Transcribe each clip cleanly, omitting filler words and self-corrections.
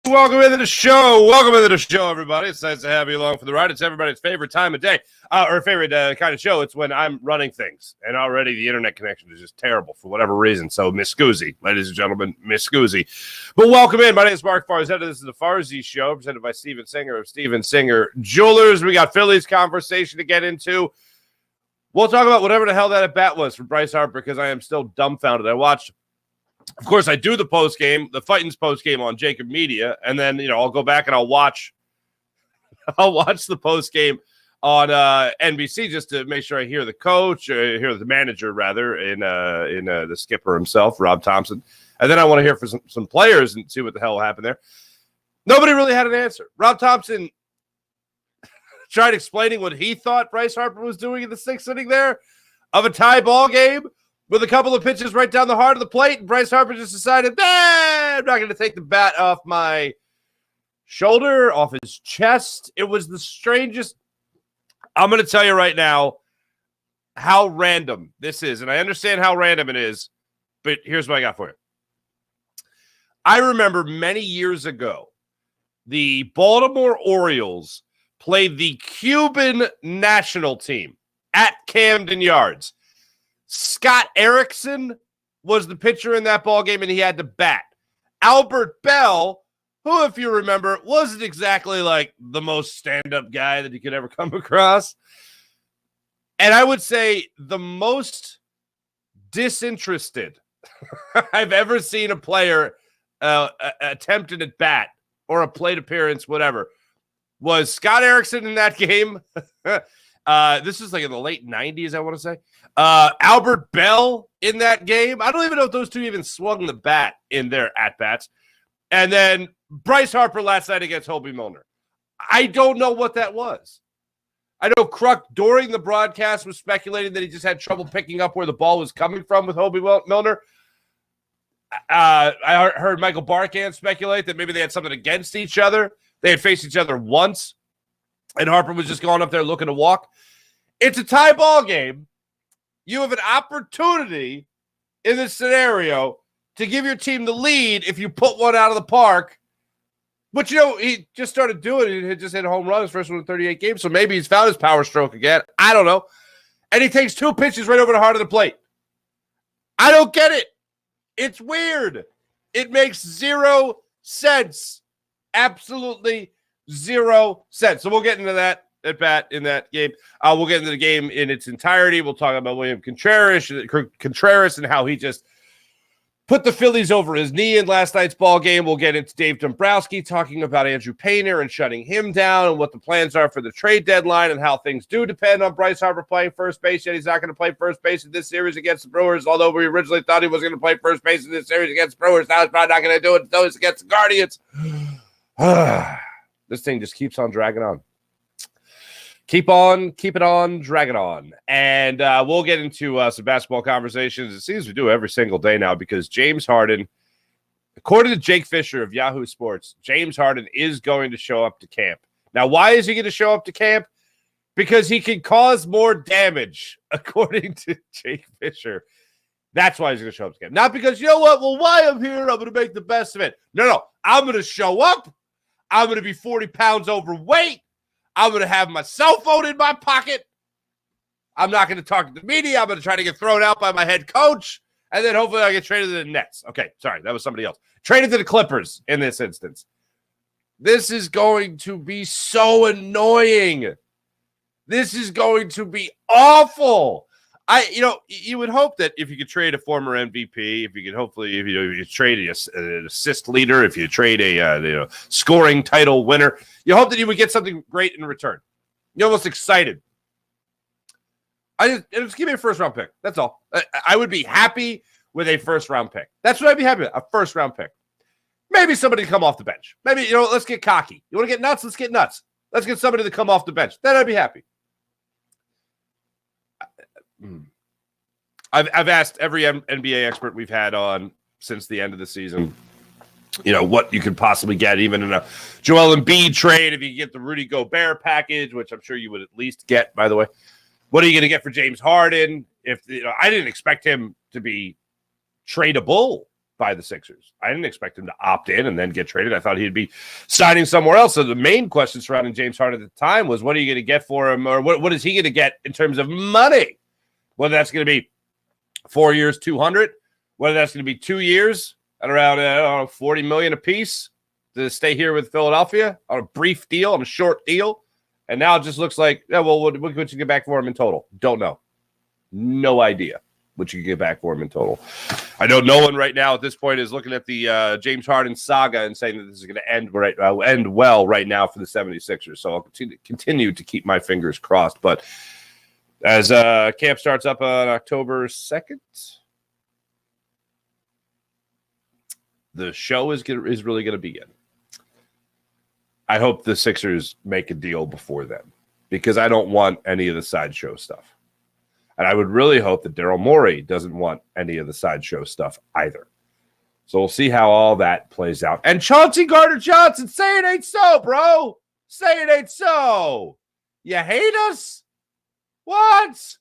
Welcome into the show. Welcome into the show, everybody. It's nice to have you along for the ride. It's everybody's favorite time of day, or favorite kind of show. It's when I'm running things, and already the internet connection is just terrible for whatever reason. So, Miss Scoozy, ladies and gentlemen, Miss Scoozy. But welcome in. My name is Mark Farzetta. This is the Farzy Show, presented by Steven Singer of Steven Singer Jewelers. We got Phillies conversation to get into. We'll talk about whatever the hell that at bat was for Bryce Harper, because I am still dumbfounded. I watched. Of course, I do the postgame, the Fighting's postgame on JAKIB Media, and then I'll go back and I'll watch the postgame on NBC just to make sure I hear the coach, or hear the manager rather, in the skipper himself, Rob Thompson, and then I want to hear from some players and see what the hell happened there. Nobody really had an answer. Rob Thompson tried explaining what he thought Bryce Harper was doing in the sixth inning there of a tie ball game, with a couple of pitches right down the heart of the plate, and Bryce Harper just decided, I'm not going to take the bat off my shoulder, off his chest. It was the strangest. I'm going to tell you right now how random this is, and I understand how random it is, but here's what I got for you. I remember many years ago, the Baltimore Orioles played the Cuban national team at Camden Yards. Scott Erickson was the pitcher in that ball game, and he had to bat. Albert Bell, who, if you remember, wasn't exactly like the most stand-up guy that you could ever come across. And I would say the most disinterested I've ever seen a player attempted at bat or a plate appearance, whatever, was Scott Erickson in that game. This is like in the late 90s, I want to say. Albert Bell in that game. I don't even know if those two even swung the bat in their at-bats. And then Bryce Harper last night against Hobie Milner. I don't know what that was. I know Kruk during the broadcast was speculating that he just had trouble picking up where the ball was coming from with Hobie Milner. I heard Michael Barkan speculate that maybe they had something against each other. They had faced each other once, and Harper was just going up there looking to walk. It's a tie ball game. You have an opportunity in this scenario to give your team the lead if you put one out of the park. But, he just started doing it. He just hit a home run his first one in 38 games, so maybe he's found his power stroke again. I don't know. And he takes two pitches right over the heart of the plate. I don't get it. It's weird. It makes zero sense. Absolutely zero sense. So we'll get into that at bat in that game. We'll get into the game in its entirety. We'll talk about William Contreras and how he just put the Phillies over his knee in last night's ball game. We'll get into Dave Dombrowski talking about Andrew Painter and shutting him down and what the plans are for the trade deadline and how things do depend on Bryce Harper playing first base. Yet he's not going to play first base in this series against the Brewers, although we originally thought he was going to play first base in this series against the Brewers. Now he's probably not going to do it until it's against the Guardians. This thing just keeps on dragging on. Keep it on, drag it on. And we'll get into some basketball conversations. It seems we do every single day now, because James Harden, according to Jake Fisher of Yahoo Sports, James Harden is going to show up to camp. Now, why is he going to show up to camp? Because he can cause more damage, according to Jake Fisher. That's why he's going to show up to camp. Not because, why I'm here, I'm going to make the best of it. No, I'm going to show up. I'm going to be 40 pounds overweight. I'm going to have my cell phone in my pocket. I'm not going to talk to the media. I'm going to try to get thrown out by my head coach. And then hopefully I get traded to the Nets. Okay, sorry, that was somebody else. Traded to the Clippers in this instance. This is going to be so annoying. This is going to be awful. You would hope that if you could trade a former MVP, if you trade an assist leader, if you trade a scoring title winner, you hope that you would get something great in return. You're almost excited. Just give me a first round pick. That's all. I would be happy with a first round pick. That's what I'd be happy with. A first round pick. Maybe somebody to come off the bench. Maybe let's get cocky. You want to get nuts? Let's get nuts. Let's get somebody to come off the bench. Then I'd be happy. I've asked every NBA expert we've had on since the end of the season, what you could possibly get, even in a Joel Embiid trade, if you get the Rudy Gobert package, which I'm sure you would at least get, by the way. What are you going to get for James Harden? I didn't expect him to be tradable by the Sixers. I didn't expect him to opt in and then get traded. I thought he'd be signing somewhere else. So the main question surrounding James Harden at the time was, what are you going to get for him? Or what is he going to get in terms of money? Whether that's going to be 4 years, 200, whether that's going to be 2 years at around 40 million apiece to stay here with Philadelphia on a brief deal, on a short deal. And now it just looks like, yeah, well, what you get back for him in total? Don't know. No idea what you can get back for him in total. I know no one right now at this point is looking at the James Harden saga and saying that this is going to end well right now for the 76ers. So I'll continue to keep my fingers crossed. But as camp starts up on October 2nd, the show is really going to begin. I hope the Sixers make a deal before then, because I don't want any of the sideshow stuff. And I would really hope that Daryl Morey doesn't want any of the sideshow stuff either. So we'll see how all that plays out. And Chauncey Gardner-Johnson, say it ain't so, bro. Say it ain't so. You hate us? What?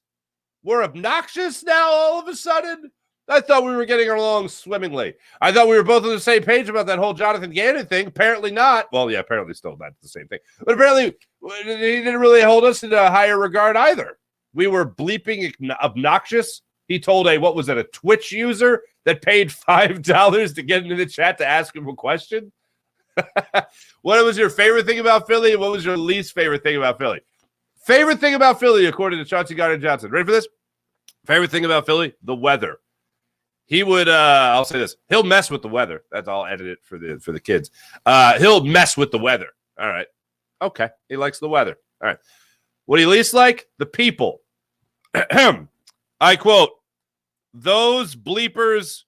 We're obnoxious now all of a sudden? I thought we were getting along swimmingly. I thought we were both on the same page about that whole Jonathan Gannon thing. Apparently not. Well, yeah, apparently still not the same thing. But apparently he didn't really hold us in a higher regard either. We were bleeping obnoxious. He told a Twitch user that paid $5 to get into the chat to ask him a question? What was your favorite thing about Philly? And what was your least favorite thing about Philly? Favorite thing about Philly, according to Chauncey Gardner-Johnson. Ready for this? Favorite thing about Philly? The weather. He would, I'll say this, he'll mess with the weather. That's all edited for the kids. He'll mess with the weather. All right. Okay. He likes the weather. All right. What do you least like? The people. I quote, those bleepers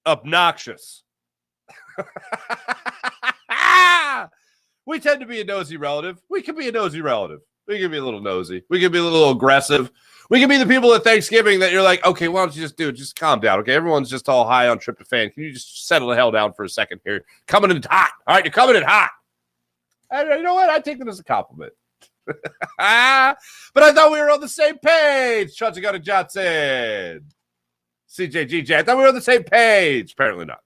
obnoxious. We tend to be a nosy relative. We can be a nosy relative. We can be a little nosy. We can be a little aggressive. We can be the people at Thanksgiving that you're like, okay, why don't you just calm down, okay? Everyone's just all high on tryptophan. Can you just settle the hell down for a second here? Coming in hot. All right, you're coming in hot. And you know what? I take that as a compliment. But I thought we were on the same page. Chauncey Gardner-Johnson. CJGJ. I thought we were on the same page. Apparently not.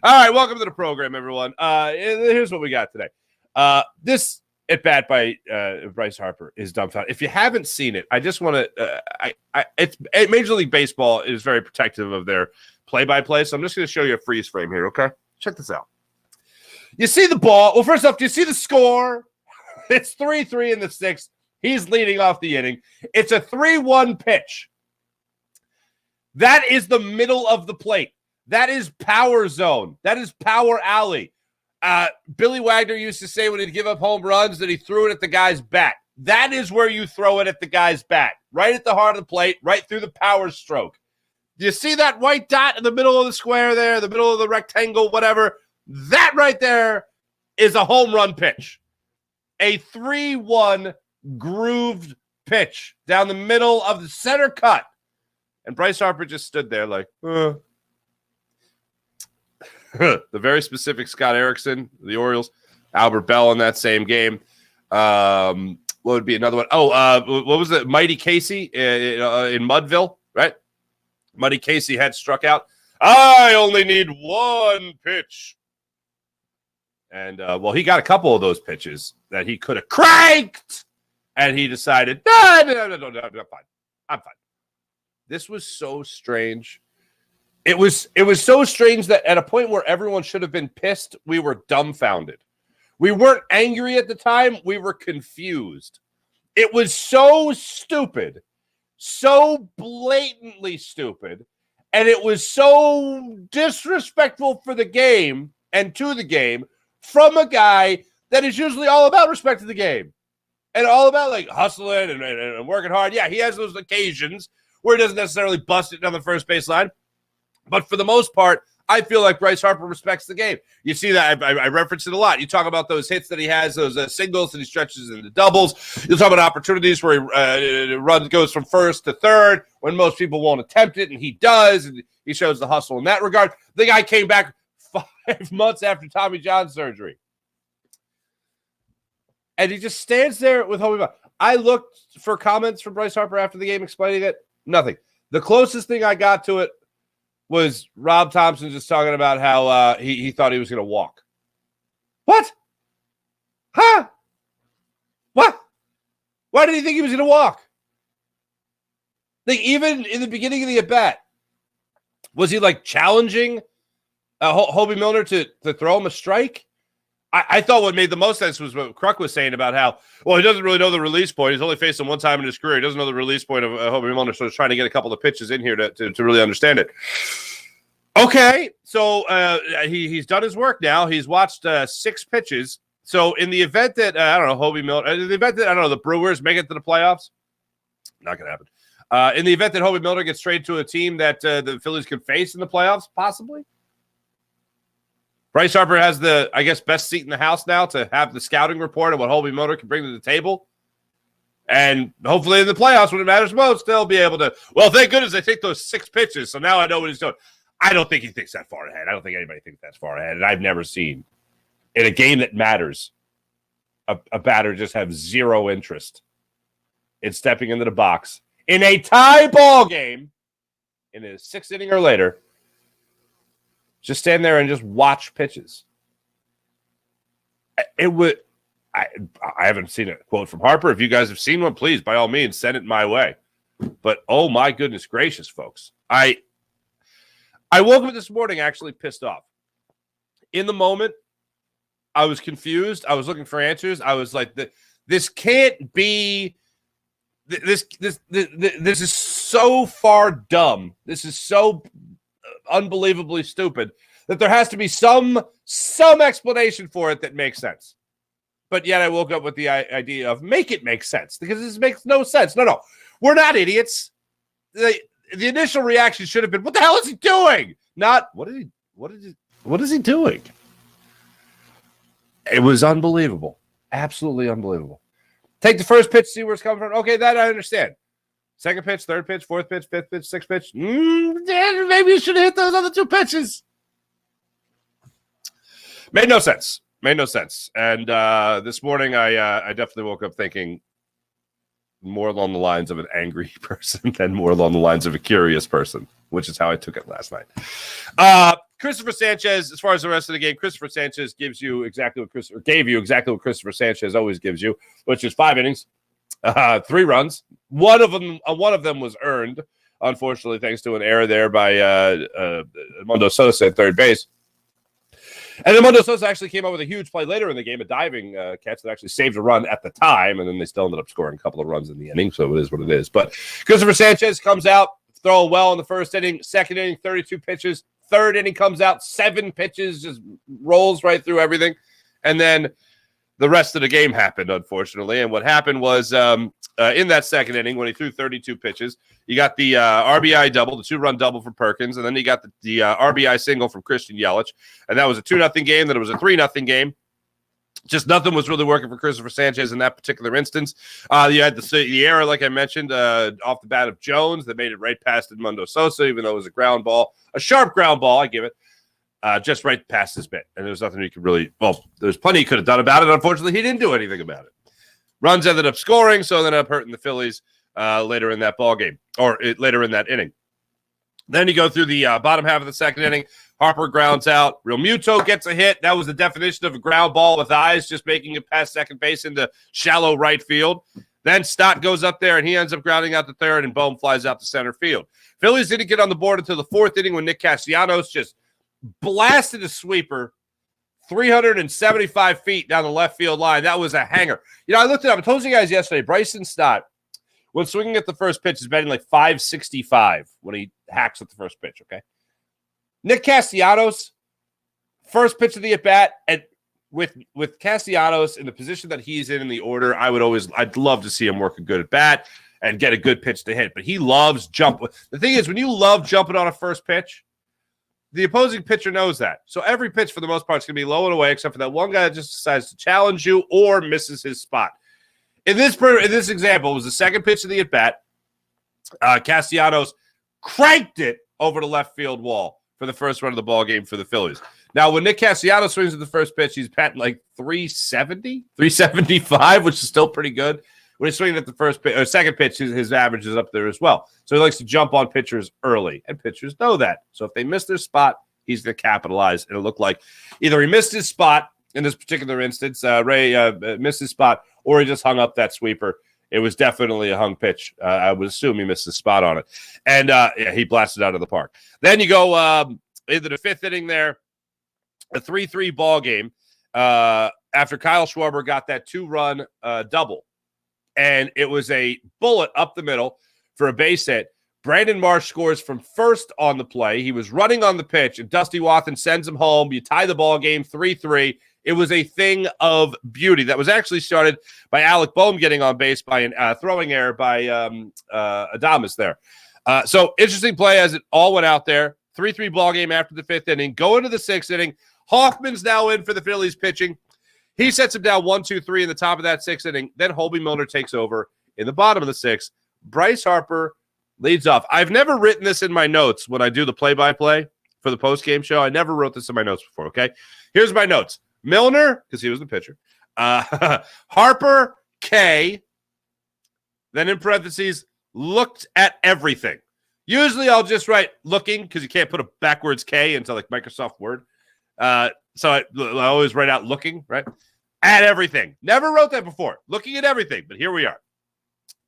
All right, welcome to the program, everyone. Here's what we got today. This at bat by Bryce Harper is dumbfounded. If you haven't seen it, I just want to. Major League Baseball is very protective of their play-by-play, so I'm just going to show you a freeze frame here. Okay, check this out. You see the ball. Well, first off, do you see the score? It's 3-3 in the sixth. He's leading off the inning. It's a 3-1 pitch. That is the middle of the plate. That is power zone. That is power alley. Billy Wagner used to say when he'd give up home runs that he threw it at the guy's bat. That is where you throw it at the guy's bat. Right at the heart of the plate, right through the power stroke. Do you see that white dot in the middle of the square there, the middle of the rectangle, whatever? That right there is a home run pitch. A 3-1 grooved pitch down the middle of the center cut. And Bryce Harper just stood there like, The very specific Scott Erickson, the Orioles, Albert Bell in that same game. What would be another one? What was it? Mighty Casey in Mudville, right? Mighty Casey had struck out. I only need one pitch. And, he got a couple of those pitches that he could have cranked. And he decided, no, I'm fine. I'm fine. This was so strange. It was so strange that at a point where everyone should have been pissed, we were dumbfounded. We weren't angry at the time. We were confused. It was so stupid, so blatantly stupid, and it was so disrespectful for the game and to the game from a guy that is usually all about respect to the game and all about like hustling and working hard. Yeah, he has those occasions where he doesn't necessarily bust it down the first baseline. But for the most part, I feel like Bryce Harper respects the game. You see that I reference it a lot. You talk about those hits that he has, those singles that he stretches into doubles. You talk about opportunities where he goes from first to third when most people won't attempt it, and he does. And he shows the hustle in that regard. The guy came back 5 months after Tommy John surgery. And he just stands there with homie. I looked for comments from Bryce Harper after the game explaining it. Nothing. The closest thing I got to it was Rob Thompson just talking about how he thought he was going to walk. What? Huh? What? Why did he think he was going to walk? Like, even in the beginning of the at-bat, was he, like, challenging Hobie Milner to throw him a strike? I thought what made the most sense was what Kruk was saying about how, well, he doesn't really know the release point. He's only faced him one time in his career. He doesn't know the release point of Hobie Milner, so he's trying to get a couple of pitches in here to really understand it. Okay, so he's done his work now. He's watched 6 pitches. So in the event that, Hobie Milner, in the event that, the Brewers make it to the playoffs, not going to happen. In the event that Hobie Milner gets traded to a team that the Phillies can face in the playoffs, possibly. Bryce Harper has the, I guess, best seat in the house now to have the scouting report of what Hobie Milner can bring to the table. And hopefully in the playoffs, when it matters most, they'll be able to, well, thank goodness they take those 6 pitches, so now I know what he's doing. I don't think he thinks that far ahead. I don't think anybody thinks that far ahead. And I've never seen, in a game that matters, a batter just have zero interest in stepping into the box in a tie ball game in a 6th inning or later. Just stand there and just watch pitches. It would. I haven't seen a quote from Harper. If you guys have seen one, please, by all means, send it my way. But oh my goodness gracious, folks! I woke up this morning actually pissed off. In the moment, I was confused. I was looking for answers. I was like, "This can't be. This is so far dumb. This is so." Unbelievably stupid that there has to be some explanation for it that makes sense. But yet I woke up with the idea of make it make sense, because this makes no sense. No, we're not idiots. The initial reaction should have been, what the hell is he doing? Not what is he doing? It was unbelievable. Absolutely unbelievable. Take the first pitch, see where it's coming from. Okay, that I understand. Second pitch, third pitch, fourth pitch, fifth pitch, sixth pitch. Maybe you should have hit those other 2 pitches. Made no sense. And this morning, I definitely woke up thinking more along the lines of an angry person than more along the lines of a curious person, which is how I took it last night. Christopher Sanchez, as far as the rest of the game, Christopher Sanchez gave you exactly what Christopher Sanchez always gives you, which is 5 innings. 3 runs. One of them was earned, unfortunately, thanks to an error there by Mundo Sosa at third base. And then Mundo Sosa actually came up with a huge play later in the game, a diving catch that actually saved a run at the time, and then they still ended up scoring a couple of runs in the inning, so it is what it is. But Christopher Sanchez comes out, throwing well in the first inning, second inning, 32 pitches, third inning comes out, 7 pitches, just rolls right through everything. And then the rest of the game happened, unfortunately. And what happened was in that second inning, when he threw 32 pitches, you got the RBI double, the 2-run double from Perkins, and then you got the RBI single from Christian Yelich. And that was a 2-0 game. Then it was a 3-0 game. Just nothing was really working for Christopher Sanchez in that particular instance. You had the error, like I mentioned, off the bat of Jones that made it right past Edmundo Sosa, even though it was a ground ball, a sharp ground ball, I give it. Just right past his bit. And there was nothing he could really, there's plenty he could have done about it. Unfortunately, he didn't do anything about it. Runs ended up scoring, so ended up hurting the Phillies later in that ball game, or later in that inning. Then you go through the bottom half of the second inning. Harper grounds out. Real Muto gets a hit. That was the definition of a ground ball with eyes, just making it past second base into shallow right field. Then Stott goes up there, and he ends up grounding out to third, and Bohm flies out to center field. Phillies didn't get on the board until the 4th inning when Nick Castellanos just blasted a sweeper 375 feet down the left field line. That was a hanger. I looked it up. I told you guys yesterday, Bryson Stott, when swinging at the first pitch, is batting like 565 when he hacks at the first pitch, okay? Nick Castellanos, first pitch of the at-bat, and with Castellanos in the position that he's in the order, I'd love to see him work a good at-bat and get a good pitch to hit. But he loves jumping. The thing is, when you love jumping on a first pitch, the opposing pitcher knows that. So every pitch, for the most part, is going to be low and away, except for that one guy that just decides to challenge you or misses his spot. In this example, it was the second pitch of the at-bat. Castellanos cranked it over the left field wall for the first run of the ball game for the Phillies. Now, when Nick Castellanos swings at the first pitch, he's batting like 370, 375, which is still pretty good. when he's swinging at the first pitch, or second pitch, his average is up there as well. So he likes to jump on pitchers early, and pitchers know that. So if they miss their spot, he's going to capitalize. And it looked like either he missed his spot in this particular instance, Ray missed his spot, or he just hung up that sweeper. It was definitely a hung pitch. I would assume he missed his spot on it. And he blasted out of the park. Then you go into the fifth inning there, a 3-3 ball game after Kyle Schwarber got that 2-run double. And it was a bullet up the middle for a base hit. Brandon Marsh scores from first on the play. He was running on the pitch, and Dusty Wathan sends him home. You tie the ball game 3-3. It was a thing of beauty. That was actually started by Alec Boehm getting on base by a throwing error by Adames there. So interesting play as it all went out there. 3-3 ball game after the fifth inning. Go into the sixth inning. Hoffman's now in for the Phillies pitching. He sets him down 1-2-3 in the top of that sixth inning. Then Holby Milner takes over in the bottom of the sixth. Bryce Harper leads off. I've never written this in my notes when I do the play-by-play for the postgame show. I never wrote this in my notes before, okay? Here's my notes. Milner, because he was the pitcher. Harper, K. Then in parentheses, looked at everything. Usually I'll just write looking because you can't put a backwards K into like Microsoft Word. So I always write out looking, right? At everything. Never wrote that before. Looking at everything, but here we are.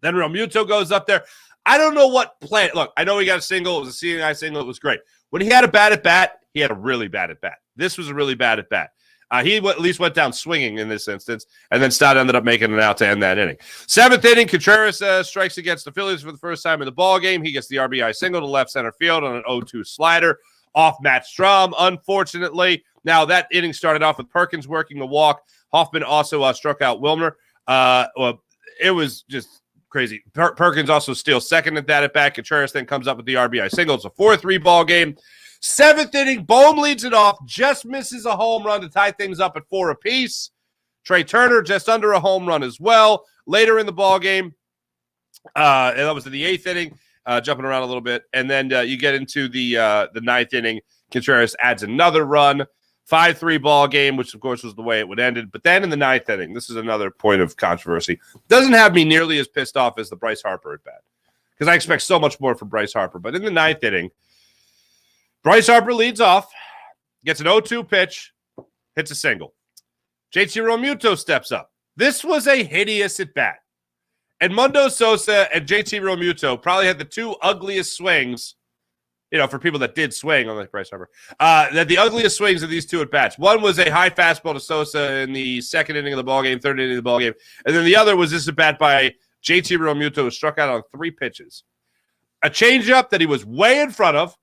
Then Realmuto goes up there. I don't know what plan. Look, I know he got a single. It was a CNI single. It was great. When he had a bad at bat, he had a really bad at bat. This was a really bad at bat. He at least went down swinging in this instance, and then Stott ended up making it out to end that inning. Seventh inning, Contreras strikes against the Phillies for the first time in the ball game. He gets the RBI single to left center field on an 0-2 slider off Matt Strom, unfortunately. Now, that inning started off with Perkins working the walk. Hoffman also struck out Wilmer. Well, it was just crazy. Perkins also steals second at that at bat. Contreras then comes up with the RBI single. It's a 4-3 ball game. Seventh inning, Boehm leads it off, just misses a home run to tie things up at 4 apiece. Trey Turner just under a home run as well. Later in the ball game, and that was in the eighth inning, jumping around a little bit. And then you get into the ninth inning. Contreras adds another run. 5-3 ball game, which, of course, was the way it would end. But then in the ninth inning, this is another point of controversy. Doesn't have me nearly as pissed off as the Bryce Harper at bat, because I expect so much more from Bryce Harper. But in the ninth inning, Bryce Harper leads off, gets an 0-2 pitch, hits a single. JT Realmuto steps up. This was a hideous at-bat. Edmundo Sosa and JT Realmuto probably had the two ugliest swings, for people that did swing, unlike Bryce Harper, that the ugliest swings of these two at-bats. One was a high fastball to Sosa in the second inning of the ballgame, third inning of the ballgame, and then the other was this at-bat by JT Realmuto, who struck out on 3 pitches. A changeup that he was way in front of,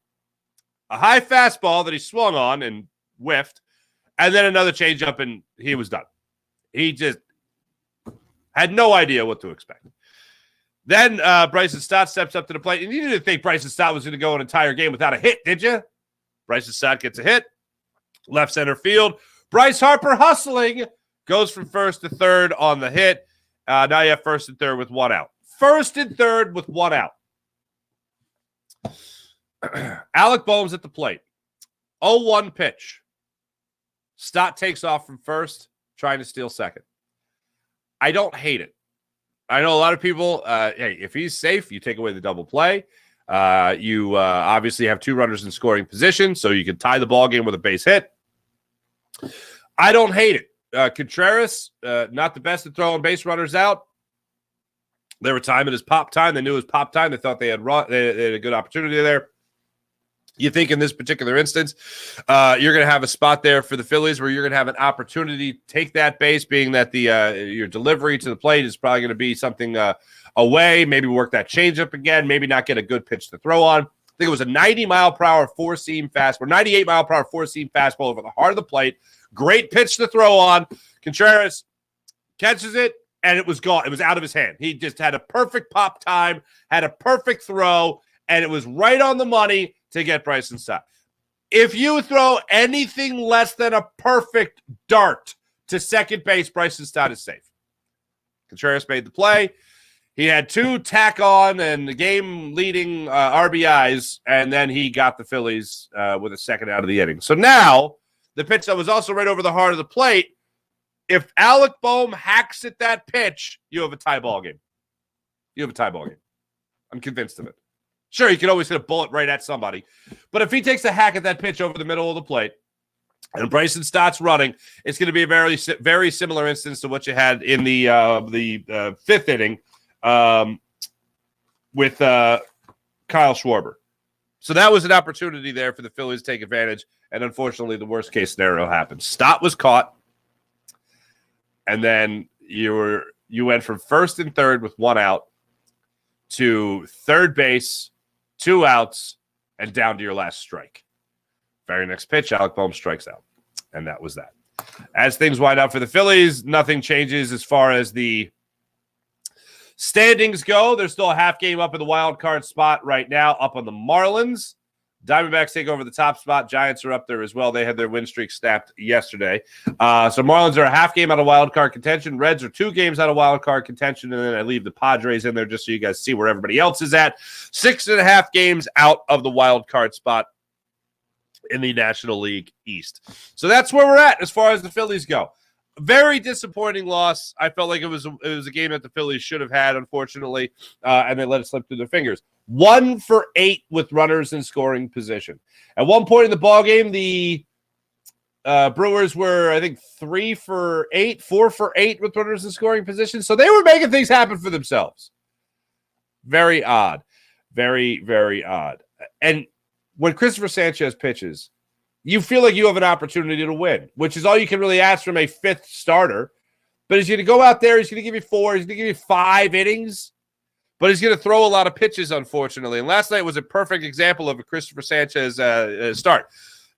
a high fastball that he swung on and whiffed, and then another changeup, and he was done. He just had no idea what to expect. Then Bryson Stott steps up to the plate, and you didn't think Bryson Stott was going to go an entire game without a hit, did you? Bryson Stott gets a hit, left center field. Bryce Harper hustling, goes from first to third on the hit. Now you have first and third with 1 out. First and third with 1 out. Alec Boehm's at the plate. 0-1 pitch. Stott takes off from first, trying to steal second. I don't hate it. I know a lot of people, hey, if he's safe, you take away the double play. You obviously have 2 runners in scoring position, so you can tie the ball game with a base hit. I don't hate it. Contreras, not the best at throwing base runners out. They were timing his pop time. They knew it was pop time. They thought they had a good opportunity there. You think in this particular instance, you're going to have a spot there for the Phillies where you're going to have an opportunity to take that base, being that your delivery to the plate is probably going to be something away, maybe work that changeup again, maybe not get a good pitch to throw on. I think it was a 90-mile-per-hour four-seam fastball, 98-mile-per-hour four-seam fastball over the heart of the plate. Great pitch to throw on. Contreras catches it, and it was gone. It was out of his hand. He just had a perfect pop time, had a perfect throw, and it was right on the money to get Bryson Stott. If you throw anything less than a perfect dart to second base, Bryson Stott is safe. Contreras made the play. He had 2 tack-on and the game-leading RBIs, and then he got the Phillies with a second out of the inning. So now, the pitch that was also right over the heart of the plate, if Alec Boehm hacks at that pitch, you have a tie ball game. You have a tie ball game. I'm convinced of it. Sure, you can always hit a bullet right at somebody. But if he takes a hack at that pitch over the middle of the plate and Bryson starts running, it's going to be a very, very similar instance to what you had in the fifth inning with Kyle Schwarber. So that was an opportunity there for the Phillies to take advantage. And unfortunately, the worst case scenario happened. Stott was caught. And then you went from first and third with one out to third base, 2 outs, and down to your last strike. Very next pitch, Alec Bohm strikes out. And that was that. As things wind up for the Phillies, nothing changes as far as the standings go. There's still a half game up in the wild card spot right now, up on the Marlins. Diamondbacks take over the top spot. Giants are up there as well. They had their win streak snapped yesterday. So Marlins are a half game out of wild card contention. Reds are 2 games out of wild card contention. And then I leave the Padres in there just so you guys see where everybody else is at. 6.5 games out of the wild card spot in the National League East. So that's where we're at as far as the Phillies go. Very disappointing loss. I felt like it was a game that the Phillies should have had, unfortunately, and they let it slip through their fingers. 1 for 8 with runners in scoring position. At one point in the ballgame, the Brewers were, I think, 3 for 8, 4 for 8 with runners in scoring position. So they were making things happen for themselves. Very odd. Very, very odd. And when Christopher Sanchez pitches, you feel like you have an opportunity to win, which is all you can really ask from a 5th starter. But he's going to go out there. He's going to give you 4. He's going to give you 5 innings. But he's going to throw a lot of pitches, unfortunately. And last night was a perfect example of a Christopher Sanchez start.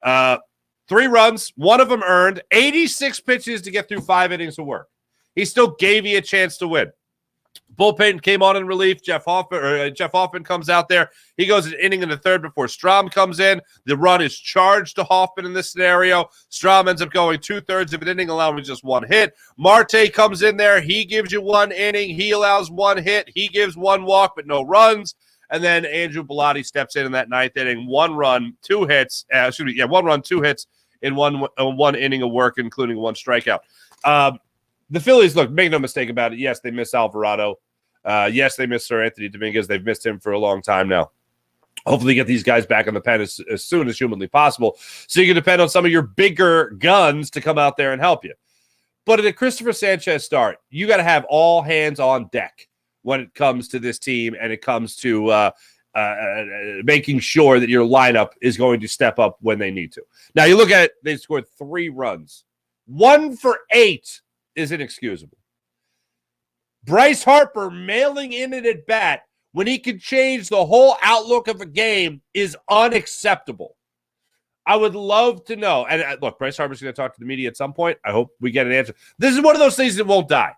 3 runs, 1 of them earned, 86 pitches to get through 5 innings of work. He still gave you a chance to win. Bullpen came on in relief. Jeff Hoffman comes out there. He goes an inning in the 3rd before Strahm comes in. The run is charged to Hoffman in this scenario. Strahm ends up going 2/3 of an inning, allowing just 1 hit. Marte comes in there. He gives you 1 inning. He allows 1 hit. He gives 1 walk, but no runs. And then Andrew Bellotti steps in that 9th inning. 1 run, 2 hits. 1 run, 2 hits in one inning of work, including 1 strikeout. The Phillies, look, make no mistake about it. Yes, they miss Alvarado. Yes, they miss Sir Anthony Dominguez. They've missed him for a long time now. Hopefully get these guys back on the pen as soon as humanly possible so you can depend on some of your bigger guns to come out there and help you. But at a Christopher Sanchez start, you got to have all hands on deck when it comes to this team and it comes to making sure that your lineup is going to step up when they need to. Now, you look at it, they scored 3 runs. 1 for 8 is inexcusable. Bryce Harper mailing in an at-bat when he can change the whole outlook of a game is unacceptable. I would love to know. And look, Bryce Harper's going to talk to the media at some point. I hope we get an answer. This is one of those things that won't die.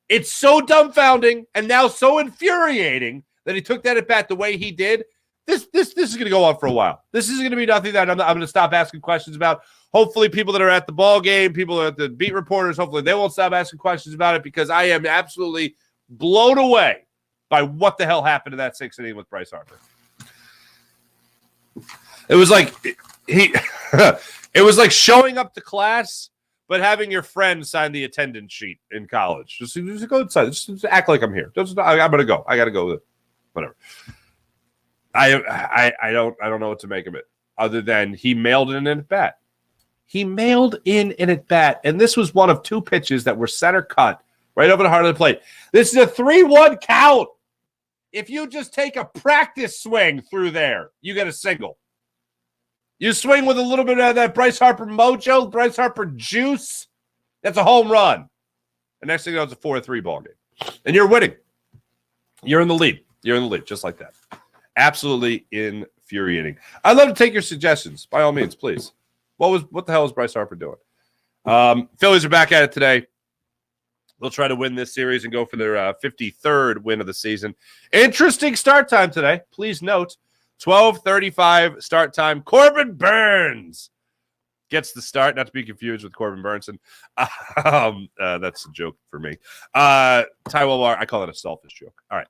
It's so dumbfounding and now so infuriating that he took that at-bat the way he did. This is going to go on for a while. This is going to be nothing that I'm going to stop asking questions about. Hopefully people that are at the ball game, people that are at the beat reporters, hopefully they won't stop asking questions about it because I am absolutely blown away by what the hell happened to that 6th inning with Bryce Harper. It was like it was like showing up to class but having your friend sign the attendance sheet in college. Just go inside. Just act like I'm here. I'm going to go. I got to go. Whatever. I don't know what to make of it other than he mailed in an at-bat. He mailed in an at-bat, and this was one of 2 pitches that were center cut right over the heart of the plate. This is a 3-1 count. If you just take a practice swing through there, you get a single. You swing with a little bit of that Bryce Harper mojo, Bryce Harper juice, that's a home run. The next thing you know, it's a 4-3 ball game. And you're winning. You're in the lead. You're in the lead, just like that. Absolutely infuriating. I'd love to take your suggestions. By all means, please. What the hell is Bryce Harper doing? Phillies are back at it today. They'll try to win this series and go for their 53rd win of the season. Interesting start time today. Please note, 12:35 start time. Corbin Burns gets the start, not to be confused with Corbin Burnson. That's a joke for me. Taijuan Walker, I call it a selfish joke. All right.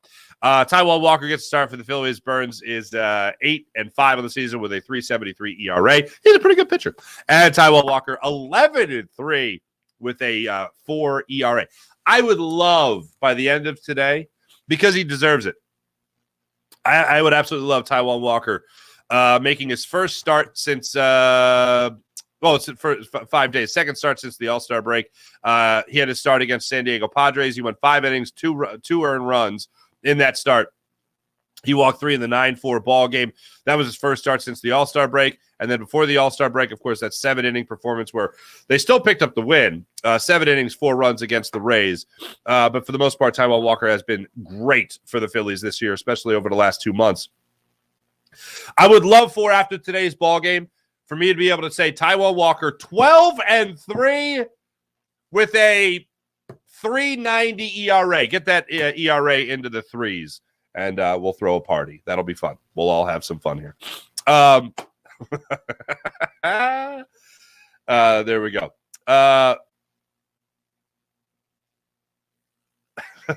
Taijuan Walker gets the start for the Phillies. Burns is 8-5 on the season with a 3.73 ERA. He's a pretty good pitcher. And Taijuan Walker, 11-3 with a 4 ERA. I would love, by the end of today, because he deserves it. I would absolutely love Taijuan Walker making his first start since it's for 5 days. Second start since the All-Star break. He had his start against San Diego Padres. He went 5 innings, two earned runs in that start. He walked 3 in the 9-4 ball game. That was his first start since the All-Star break. And then before the All-Star break, of course, that 7-inning performance where they still picked up the win. 7 innings, 4 runs against the Rays. But for the most part, Taijuan Walker has been great for the Phillies this year, especially over the last 2 months. I would love for, after today's ball game, for me to be able to say Taijuan Walker 12-3 with a 3.90 ERA. Get that ERA into the threes, and we'll throw a party. That'll be fun. We'll all have some fun here. There we go.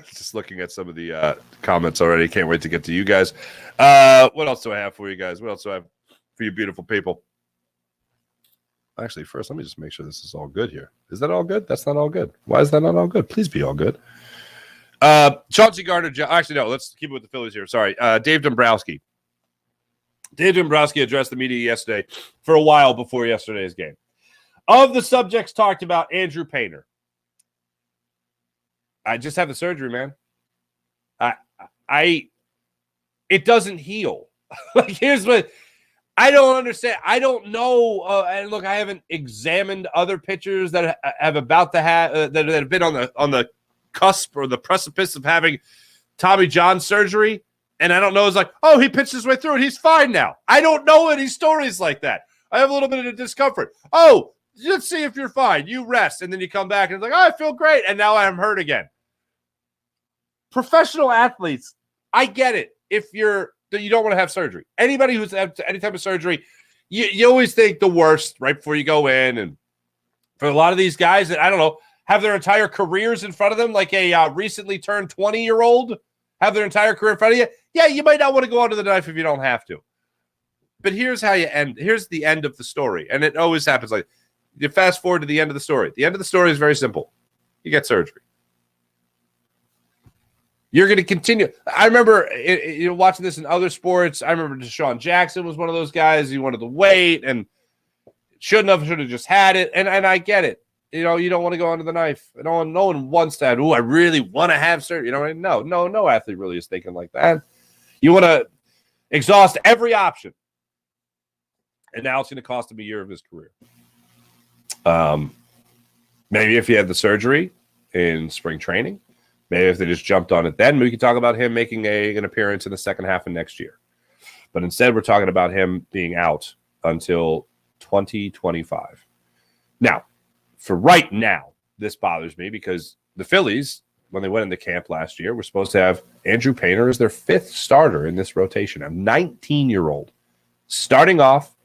Just looking at some of the comments already. Can't wait to get to you guys. What else do I have for you guys? What else do I have for you beautiful people? Actually, first, let me just make sure this is all good here. Is that all good? That's not all good. Why is that not all good? Please be all good. Chauncey Gardner. Actually, no, let's keep it with the Phillies here. Sorry. Dave Dombrowski. Dave Dombrowski addressed the media yesterday for a while before yesterday's game. Of the subjects talked about, Andrew Painter. I just had the surgery, man. It doesn't heal. Like, here's what I don't understand. I don't know. And look, I haven't examined other pitchers that have about to have that have been on the cusp or the precipice of having Tommy John surgery. And I don't know. It's like, oh, he pitched his way through it. He's fine now. I don't know any stories like that. I have a little bit of discomfort. Oh, let's see if you're fine. You rest, and then you come back and it's like, oh, I feel great, and now I'm hurt again. Professional athletes, I get it. If you don't want to have surgery, anybody who's had any type of surgery, you always think the worst right before you go in. And for a lot of these guys that, I don't know, have their entire careers in front of them, like a recently turned 20-year-old, have their entire career in front of you, yeah, you might not want to go onto the knife if you don't have to. But here's how you end. Here's the end of the story. And it always happens like you fast forward to the end of the story. The end of the story is very simple. You get surgery. You're going to continue. I remember watching this in other sports. I remember Deshaun Jackson was one of those guys. He wanted to wait and should have just had it. And I get it. You don't want to go under the knife. No one wants that. Oh, I really want to have surgery. No athlete really is thinking like that. You want to exhaust every option. And now it's going to cost him a year of his career. Maybe if he had the surgery in spring training, maybe if they just jumped on it then, we could talk about him making an appearance in the second half of next year. But instead, we're talking about him being out until 2025. Now, for right now, this bothers me because the Phillies, when they went into camp last year, were supposed to have Andrew Painter as their 5th starter in this rotation, a 19-year-old starting off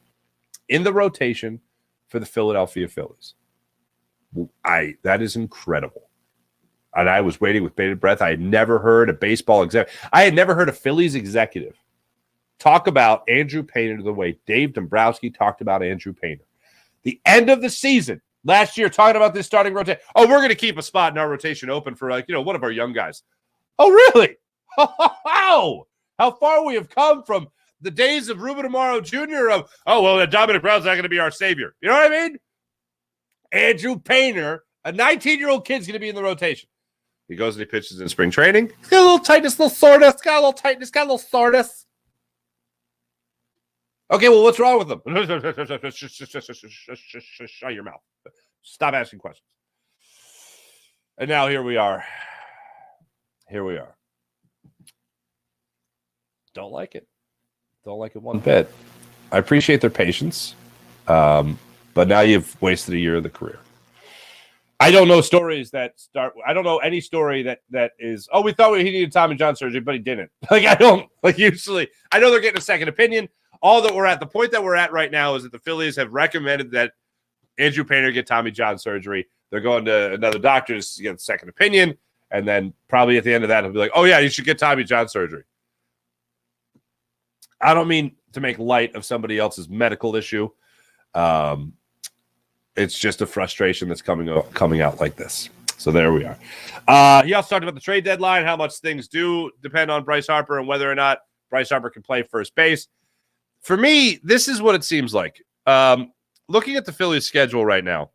in the rotation for the Philadelphia Phillies. That is incredible. And I was waiting with bated breath. I had never heard a baseball executive. I had never heard a Phillies executive talk about Andrew Painter the way Dave Dombrowski talked about Andrew Painter. The end of the season last year, talking about this starting rotation. Oh, we're going to keep a spot in our rotation open for one of our young guys. Oh, really? How far we have come from the days of Ruben Amaro Jr. of, Dominic Brown's not going to be our savior. You know what I mean? Andrew Painter, a 19-year-old kid's going to be in the rotation. He goes and he pitches in spring training. He's got a little tightness, a little soreness. Got a little tightness, got a little soreness. Okay, well, what's wrong with him? Shut your mouth. Stop asking questions. And now here we are. Don't like it. Don't like it one bit. I appreciate their patience, but now you've wasted a year of the career. I don't know stories that start. I don't know any story that is. Oh, we thought he needed Tommy John surgery, but he didn't. Usually. I know they're getting a second opinion. All that we're at, the point that we're at right now is that the Phillies have recommended that Andrew Painter get Tommy John surgery. They're going to another doctor to get a second opinion, and then probably at the end of that, he'll be like, "Oh yeah, you should get Tommy John surgery." I don't mean to make light of somebody else's medical issue. It's just a frustration that's coming out like this. So there we are. He also talked about the trade deadline, how much things do depend on Bryce Harper and whether or not Bryce Harper can play first base. For me, this is what it seems like. Looking at the Phillies' schedule right now,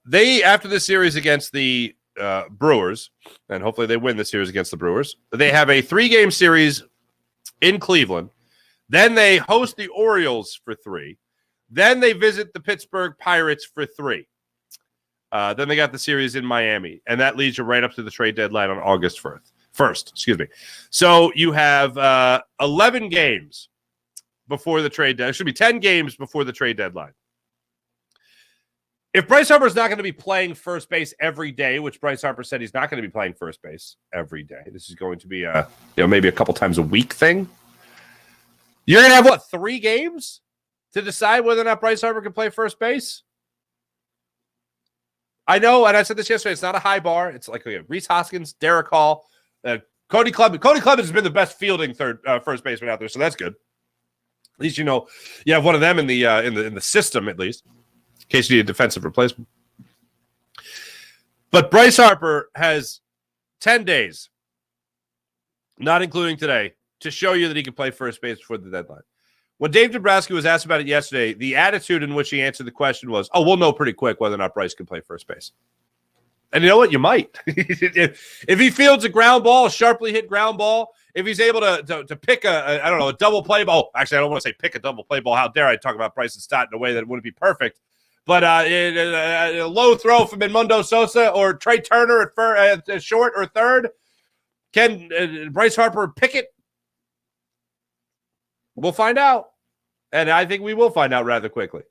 they, after this series against the Brewers, and hopefully they win the series against the Brewers, they have a 3-game series in Cleveland. Then they host the Orioles for 3. Then they visit the Pittsburgh Pirates for 3. Then they got the series in Miami, and that leads you right up to the trade deadline on August 1st. Excuse me. So you have 11 games before the trade deadline. It should be 10 games before the trade deadline. If Bryce Harper is not going to be playing first base every day, which Bryce Harper said he's not going to be playing first base every day, this is going to be maybe a couple times a week thing. You're going to have 3 games to decide whether or not Bryce Harper can play first base? I know, and I said this yesterday, it's not a high bar. It's like Rhys Hoskins, Derek Hall, Cody Clemens. Cody Clemens has been the best fielding first baseman out there, so that's good. At least you have one of them in the system, at least, in case you need a defensive replacement. But Bryce Harper has 10 days, not including today, to show you that he can play first base before the deadline. When Dave Dombrowski was asked about it yesterday, the attitude in which he answered the question was, we'll know pretty quick whether or not Bryce can play first base. And you know what? You might. if he fields a ground ball, a sharply hit ground ball, if he's able to pick a double play ball. Actually, I don't want to say pick a double play ball. How dare I talk about Bryce's stat in a way that wouldn't be perfect. But a low throw from Edmundo Sosa or Trey Turner at short or third. Can Bryce Harper pick it? We'll find out. And I think we will find out rather quickly.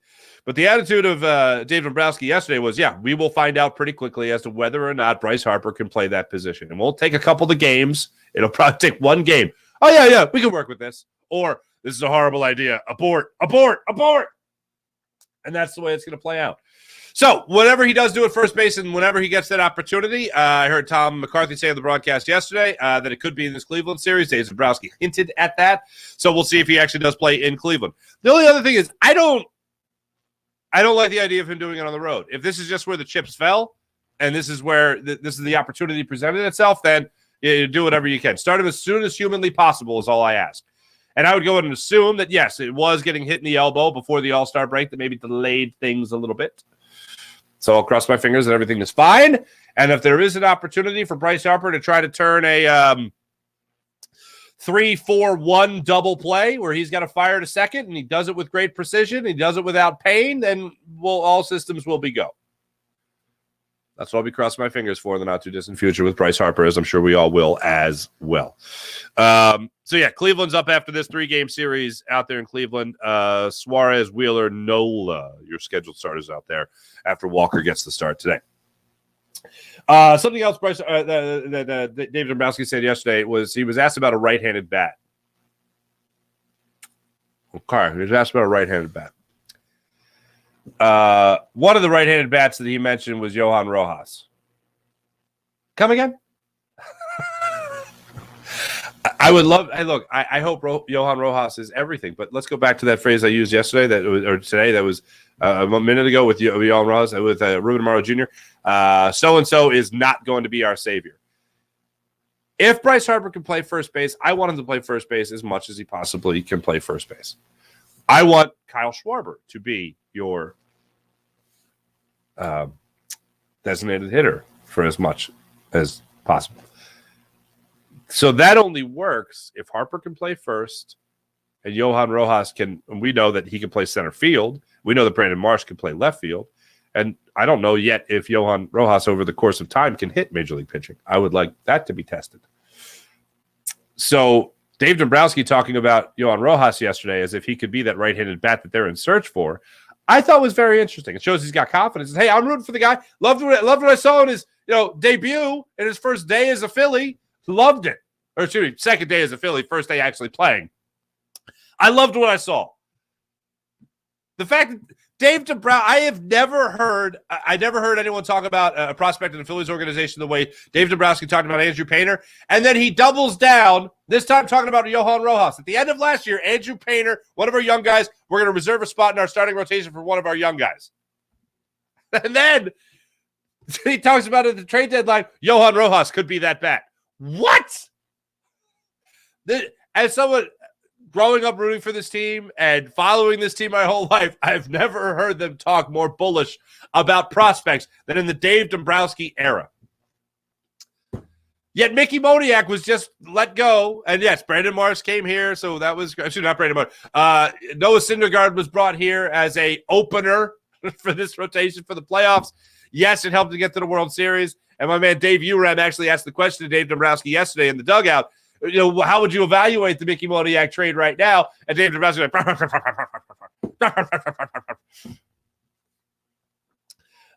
But the attitude of Dave Dombrowski yesterday was, we will find out pretty quickly as to whether or not Bryce Harper can play that position. And we'll take a couple of games. It'll probably take 1 game. Oh, yeah, we can work with this. Or this is a horrible idea. Abort. And that's the way it's going to play out. So whatever he does do at first base and whenever he gets that opportunity, I heard Tom McCarthy say on the broadcast yesterday that it could be in this Cleveland series. Dave Dombrowski hinted at that. So we'll see if he actually does play in Cleveland. The only other thing is I don't like the idea of him doing it on the road. If this is just where the chips fell and this is where this is the opportunity presented itself, then you do whatever you can. Start him as soon as humanly possible is all I ask. And I would go ahead and assume that, yes, it was getting hit in the elbow before the All-Star break that maybe delayed things a little bit. So I'll cross my fingers that everything is fine. And if there is an opportunity for Bryce Harper to try to turn a 3-4-1 double play where he's got to fire to second and he does it with great precision, he does it without pain, then all systems will be go. That's what I'll be crossing my fingers for in the not-too-distant future with Bryce Harper, as I'm sure we all will as well. Cleveland's up after this 3-game series out there in Cleveland. Suarez, Wheeler, Nola, your scheduled starters out there after Walker gets the start today. Something else Bryce, that David Dombrowski said yesterday was he was asked about a right-handed bat. Okay, he was asked about a right-handed bat. One of the right-handed bats that he mentioned was Johan Rojas. Come again? I would love. Hey, look, I hope Johan Rojas is everything. But let's go back to that phrase I used yesterday or today. That was a minute ago with Johan Rojas with Ruben Amaro Jr. So and so is not going to be our savior. If Bryce Harper can play first base, I want him to play first base as much as he possibly can play first base. I want Kyle Schwarber to be your designated hitter for as much as possible. So that only works if Harper can play first and Johan Rojas can, and we know that he can play center field. We know that Brandon Marsh can play left field. And I don't know yet if Johan Rojas over the course of time can hit Major League pitching. I would like that to be tested. So Dave Dombrowski talking about Johan Rojas yesterday as if he could be that right-handed bat that they're in search for, I thought was very interesting. It shows he's got confidence. Hey, I'm rooting for the guy. Loved what I saw in his debut in his first day as a Philly. Loved it. Or excuse me, second day as a Philly, first day actually playing. I loved what I saw. The fact that Dave Dombrowski, I never heard anyone talk about a prospect in the Phillies organization the way Dave Dombrowski talked about Andrew Painter. And then he doubles down, this time talking about Johan Rojas. At the end of last year, Andrew Painter, one of our young guys, we're going to reserve a spot in our starting rotation for one of our young guys. And then He talks about it at the trade deadline. Johan Rojas could be that bat. What? As someone growing up rooting for this team and following this team my whole life, I've never heard them talk more bullish about prospects than in the Dave Dombrowski era. Yet Mickey Moniak was just let go. And yes, Brandon Morris came here, so that was actually not Brandon Morris. Noah Syndergaard was brought here as a opener for this rotation for the playoffs. Yes, it helped to get to the World Series. And my man Dave Uram actually asked the question to Dave Dombrowski yesterday in the dugout. How would you evaluate the Mickey Moniak trade right now? And Dave Dombrowski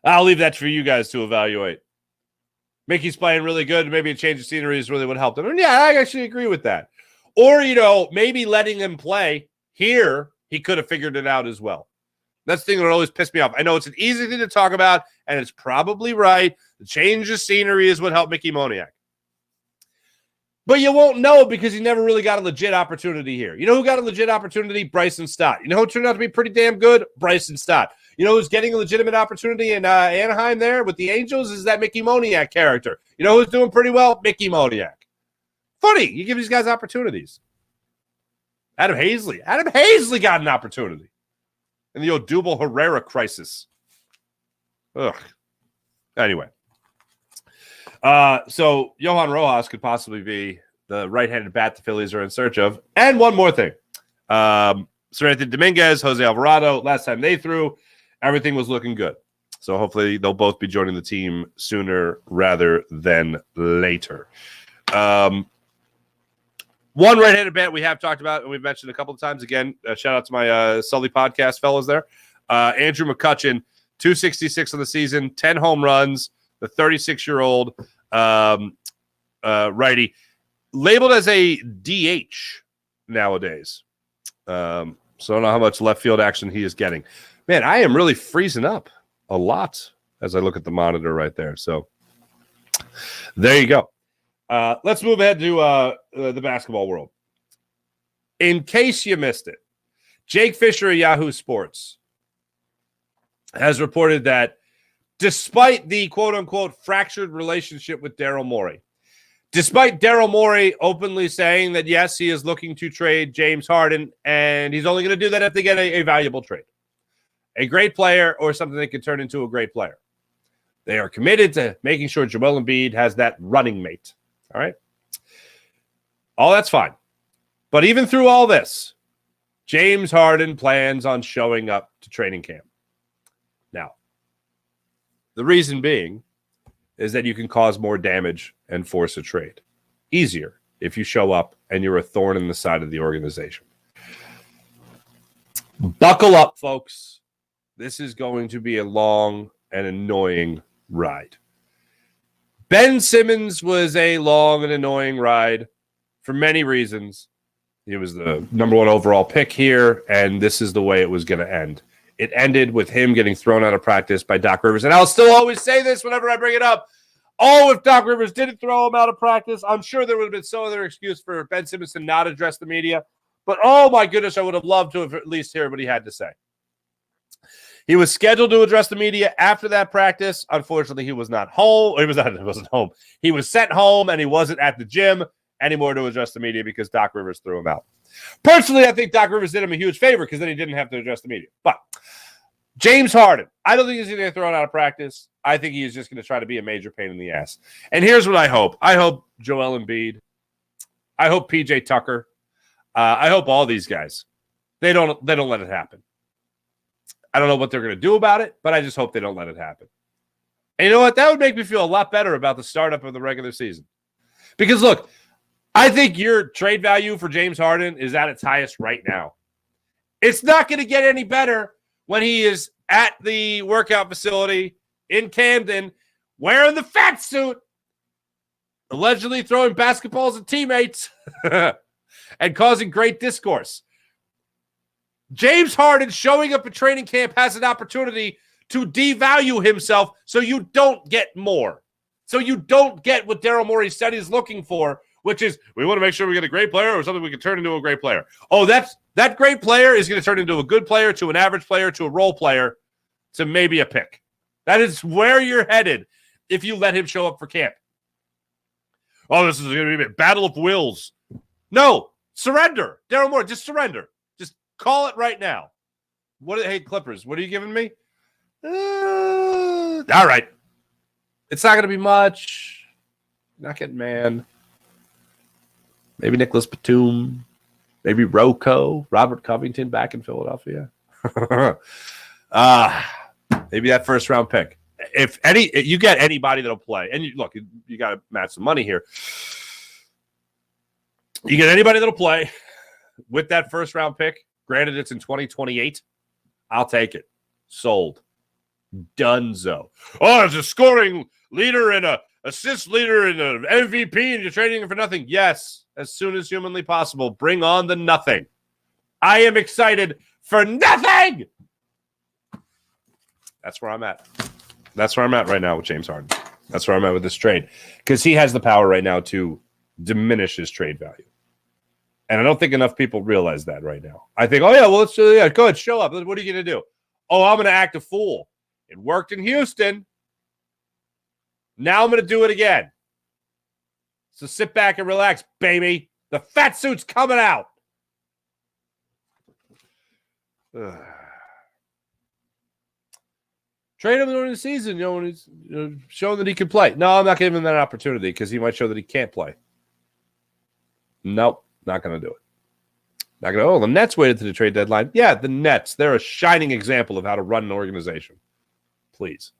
I'll leave that for you guys to evaluate. Mickey's playing really good. Maybe a change of scenery is really what helped him. And yeah, I actually agree with that. Or, maybe letting him play here, he could have figured it out as well. That's the thing that always pissed me off. I know it's an easy thing to talk about, and it's probably right. The change of scenery is what helped Mickey Moniak. But you won't know because he never really got a legit opportunity here. You know who got a legit opportunity? Bryson Stott. You know who turned out to be pretty damn good? Bryson Stott. You know who's getting a legitimate opportunity in Anaheim there with the Angels? Is that Mickey Moniak character. You know who's doing pretty well? Mickey Moniak. Funny. You give these guys opportunities. Adam Hazley. Adam Hazley got an opportunity in the Odubel Herrera crisis. Ugh. Anyway. So Johan Rojas could possibly be the right-handed bat the Phillies are in search of. And one more thing. Seranthony Dominguez, Jose Alvarado, last time they threw, everything was looking good. So hopefully they'll both be joining the team sooner rather than later. One right-handed bat we have talked about, and we've mentioned a couple of times. Again, shout out to my Sully podcast fellows there. Andrew McCutchen, 266 on the season, 10 home runs, the 36-year-old righty, labeled as a DH nowadays. So I don't know how much left field action he is getting. Man, I am really freezing up a lot as I look at the monitor right there. So there you go. Let's move ahead to the basketball world. In case you missed it, Jake Fisher of Yahoo Sports has reported that despite the quote-unquote fractured relationship with Daryl Morey, despite Daryl Morey openly saying that, yes, he is looking to trade James Harden, and he's only going to do that if they get a valuable trade, a great player or something that can turn into a great player. They are committed to making sure Joel Embiid has that running mate. All right? All that's fine. But even through all this, James Harden plans on showing up to training camp. Now, the reason being is that you can cause more damage and force a trade. Easier if you show up and you're a thorn in the side of the organization. Buckle up, folks. This is going to be a long and annoying ride. Ben Simmons was a long and annoying ride for many reasons. He was the number one overall pick here, and this is the way it was going to end. It ended with him getting thrown out of practice by Doc Rivers. And I'll still always say this whenever I bring it up. Oh, if Doc Rivers didn't throw him out of practice, I'm sure there would have been some other excuse for Ben Simmons to not address the media. But, oh, my goodness, I would have loved to have at least heard what he had to say. He was scheduled to address the media after that practice. Unfortunately, he was not home. He wasn't home. He was sent home, and he wasn't at the gym anymore to address the media because Doc Rivers threw him out. Personally, I think Doc Rivers did him a huge favor because then he didn't have to address the media. But James Harden, I don't think he's going to get thrown out of practice. I think he is just going to try to be a major pain in the ass. And here's what I hope. I hope Joel Embiid. I hope PJ Tucker. I hope all these guys. They don't let it happen. I don't know what they're going to do about it, but I just hope they don't let it happen. And you know what? That would make me feel a lot better about the startup of the regular season. Because, look, I think your trade value for James Harden is at its highest right now. It's not going to get any better when he is at the workout facility in Camden wearing the fat suit, allegedly throwing basketballs at teammates and causing great discourse. James Harden showing up at training camp has an opportunity to devalue himself so you don't get more. So you don't get what Daryl Morey said he's looking for, which is we want to make sure we get a great player or something we can turn into a great player. Oh, that great player is going to turn into a good player, to an average player, to a role player, to maybe a pick. That is where you're headed if you let him show up for camp. Oh, this is going to be a battle of wills. No, surrender. Daryl Morey, just surrender. Just call it right now. Hey, Clippers, what are you giving me? All right. It's not going to be much. Not getting man. Maybe Nicholas Batum. Maybe Rocco. Robert Covington back in Philadelphia. Maybe that first round pick. If you get anybody that'll play, and you got to match some money here. You get anybody that'll play with that first round pick. Granted, it's in 2028. I'll take it. Sold. Dunzo. Oh, it's a scoring leader and a assist leader and an MVP, and you're trading him for nothing. Yes, as soon as humanly possible. Bring on the nothing. I am excited for nothing. That's where I'm at. That's where I'm at right now with James Harden. That's where I'm at with this trade. Because he has the power right now to diminish his trade value. And I don't think enough people realize that right now. I think, oh, yeah, well, go ahead, show up. What are you going to do? Oh, I'm going to act a fool. It worked in Houston. Now I'm going to do it again. So sit back and relax, baby. The fat suit's coming out. Trade him during the season, when he's showing that he can play. No, I'm not giving him that opportunity because he might show that he can't play. Nope, not going to do it. Not going to. Oh, the Nets waited to the trade deadline. Yeah, the Nets. They're a shining example of how to run an organization. Please.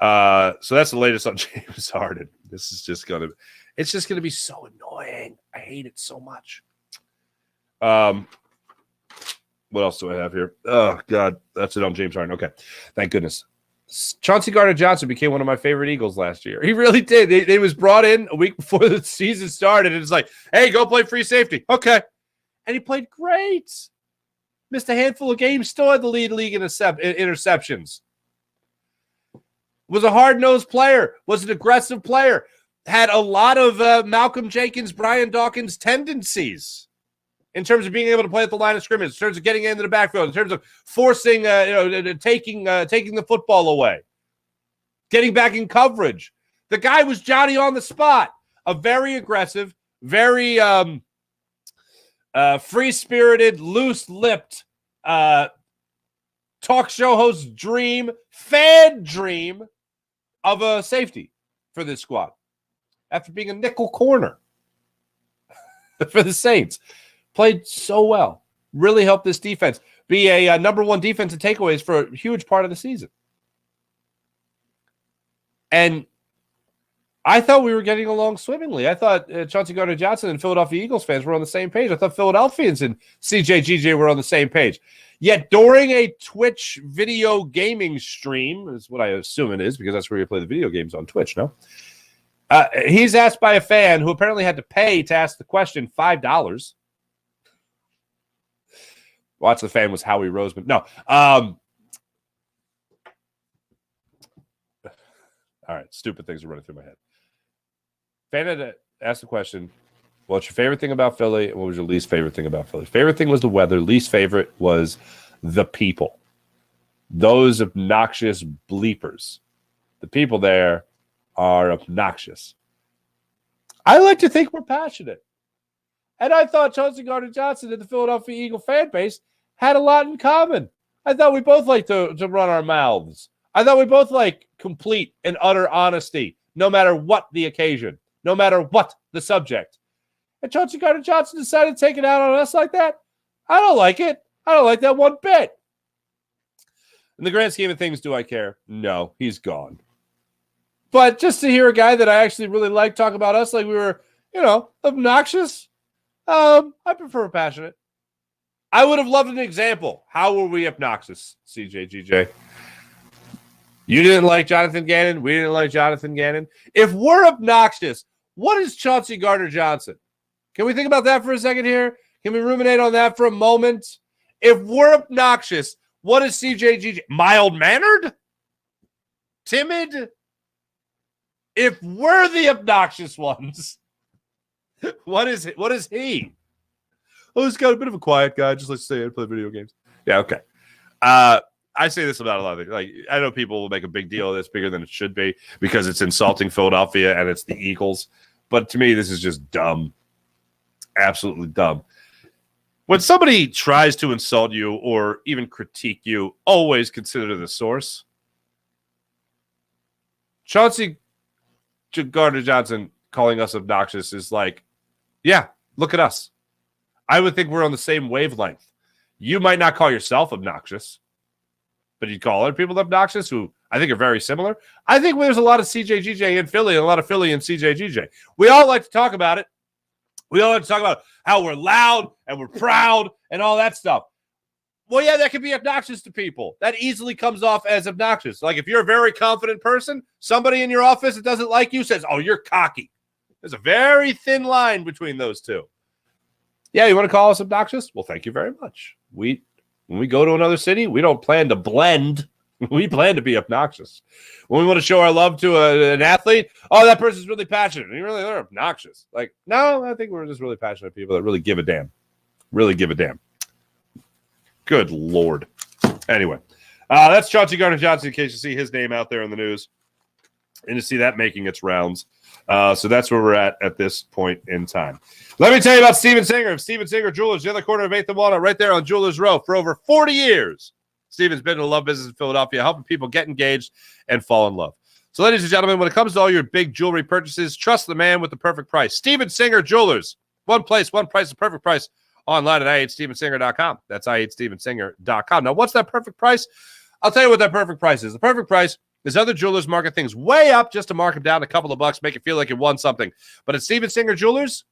So that's the latest on James Harden. This is just going to. It's just going to be so annoying. I hate it so much. What else do I have here? Oh, God. That's it on James Harden. Okay. Thank goodness. Chauncey Gardner-Johnson became one of my favorite Eagles last year. He really did. They was brought in a week before the season started, and it's like, hey, go play free safety. Okay. And he played great. Missed a handful of games, still had the lead league in interceptions. Was a hard-nosed player. Was an aggressive player. Had a lot of Malcolm Jenkins, Brian Dawkins tendencies. In terms of being able to play at the line of scrimmage, in terms of getting into the backfield, in terms of forcing, taking the football away, getting back in coverage. The guy was Johnny on the spot. A very aggressive, very free-spirited, loose-lipped talk show host fan dream of a safety for this squad after being a nickel corner for the Saints. Played so well. Really helped this defense be a number one defense in takeaways for a huge part of the season. And I thought we were getting along swimmingly. I thought Chauncey Gardner-Johnson and Philadelphia Eagles fans were on the same page. I thought Philadelphians and CJGJ were on the same page. Yet during a Twitch video gaming stream, is what I assume it is, because that's where you play the video games on Twitch, no? He's asked by a fan who apparently had to pay to ask the question $5. Watch the fan was Howie Roseman. No. All right. Stupid things are running through my head. Fan had asked the question, what's your favorite thing about Philly? And what was your least favorite thing about Philly? Favorite thing was the weather. Least favorite was the people. Those obnoxious bleepers. The people there are obnoxious. I like to think we're passionate. And I thought Chauncey Gardner-Johnson and the Philadelphia Eagle fan base had a lot in common. I thought we both like to run our mouths. I thought we both like complete and utter honesty, no matter what the occasion, no matter what the subject. And Chauncey Gardner-Johnson decided to take it out on us like that. I don't like it. I don't like that one bit. In the grand scheme of things, do I care? No, he's gone. But just to hear a guy that I actually really like talk about us like we were, obnoxious, I prefer passionate. I would have loved an example. How were we obnoxious, CJGJ? You didn't like Jonathan Gannon. We didn't like Jonathan Gannon. If we're obnoxious, what is Chauncey Gardner-Johnson? Can we think about that for a second here? Can we ruminate on that for a moment? If we're obnoxious, what is CJGJ? Mild-mannered? Timid? If we're the obnoxious ones, what is it? What is he? Oh, he's got a bit of a quiet guy. Just let's say I play video games. Yeah, okay. I I say this about a lot of things. Like, I know people will make a big deal of this, bigger than it should be, because it's insulting Philadelphia and it's the Eagles. But to me, this is just dumb. Absolutely dumb. When somebody tries to insult you or even critique you, always consider the source. Chauncey Gardner-Johnson calling us obnoxious is like, yeah, look at us. I would think we're on the same wavelength. You might not call yourself obnoxious, but you call other people obnoxious who I think are very similar. I think there's a lot of CJGJ in Philly and a lot of Philly in CJGJ. We all like to talk about it. We all like to talk about how we're loud and we're proud and all that stuff. Well, yeah, that can be obnoxious to people. That easily comes off as obnoxious. Like if you're a very confident person, somebody in your office that doesn't like you says, oh, you're cocky. There's a very thin line between those two. Yeah, you want to call us obnoxious? Well, thank you very much. When we go to another city, we don't plan to blend. We plan to be obnoxious. When we want to show our love to an athlete, oh, that person's really passionate. They're obnoxious. Like, no, I think we're just really passionate people that really give a damn. Really give a damn. Good Lord. Anyway, that's Chauncey Gardner-Johnson, in case you see his name out there in the news. And to see that making its rounds. So that's where we're at this point in time. Let me tell you about Steven Singer of Steven Singer Jewelers, the other corner of 8th and Walnut, right there on Jewelers Row. For over 40 years, Steven's been in the love business in Philadelphia, helping people get engaged and fall in love. So, ladies and gentlemen, when it comes to all your big jewelry purchases, trust the man with the perfect price. Steven Singer Jewelers. One place, one price, the perfect price. Online at I8StevenSinger.com. That's I8StevenSinger.com. Now, what's that perfect price? I'll tell you what that perfect price is. The perfect price is other jewelers market things way up just to mark them down a couple of bucks, make it feel like you won something. But at Steven Singer Jewelers,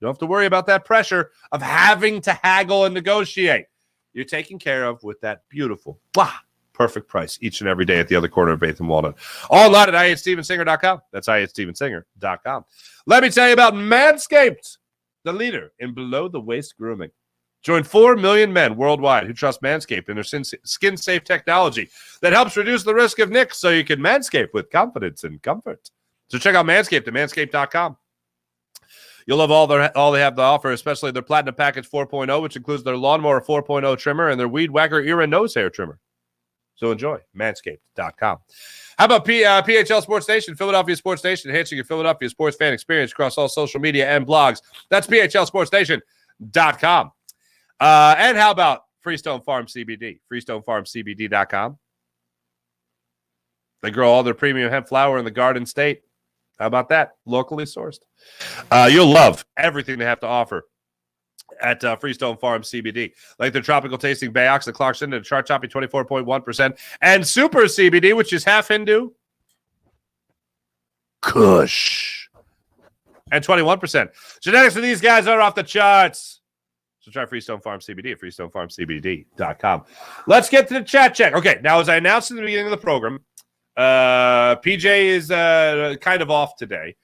you don't have to worry about that pressure of having to haggle and negotiate. You're taken care of with that beautiful, perfect price each and every day at the other corner of 8th and Walnut. Online at I8StevenSinger.com. That's I8StevenSinger.com. Let me tell you about Manscaped, the leader in below-the-waist grooming. Join 4 million men worldwide who trust Manscaped and their skin-safe technology that helps reduce the risk of nicks so you can manscape with confidence and comfort. So check out Manscaped at manscaped.com. You'll love all they have to offer, especially their Platinum Package 4.0, which includes their Lawnmower 4.0 trimmer and their Weed Whacker ear and nose hair trimmer. So enjoy, manscaped.com. How about PHL Sports Station, Philadelphia Sports Station, enhancing your Philadelphia sports fan experience across all social media and blogs. That's PHLSportsStation.com. And how about Freestone Farm CBD, FreestoneFarmCBD.com. They grow all their premium hemp flower in the Garden State. How about that? Locally sourced. You'll love everything they have to offer at Freestone Farm CBD, like their tropical tasting Bayox, the Clarkson, and chart topping 24.1%, and Super CBD, which is half Hindu, Kush, and 21%. Genetics of these guys are off the charts. So try Freestone Farm CBD at FreestoneFarmCBD.com. Let's get to the chat check. Okay, now as I announced in the beginning of the program, PJ is kind of off today.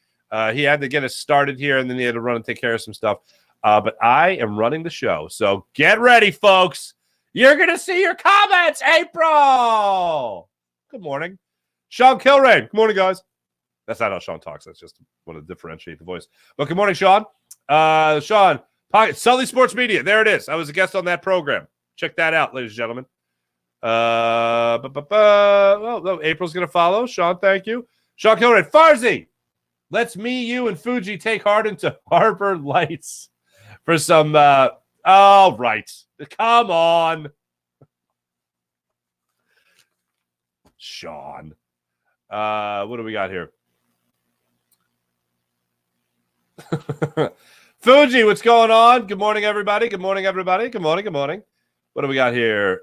He had to get us started here, and then he had to run and take care of some stuff. But I am running the show, so get ready, folks. You're going to see your comments, April. Good morning. Sean Kilrain. Good morning, guys. That's not how Sean talks. That's just want to differentiate the voice. But good morning, Sean. Sean, Sully Sports Media. There it is. I was a guest on that program. Check that out, ladies and gentlemen. April's going to follow. Sean, thank you. Sean Kilrain. Farzy. Let's me, you, and Fuji take Harden to Harper Lights for some. All right. Come on. Sean. What do we got here? Fuji, what's going on? Good morning, everybody. Good morning, everybody. Good morning. Good morning. What do we got here?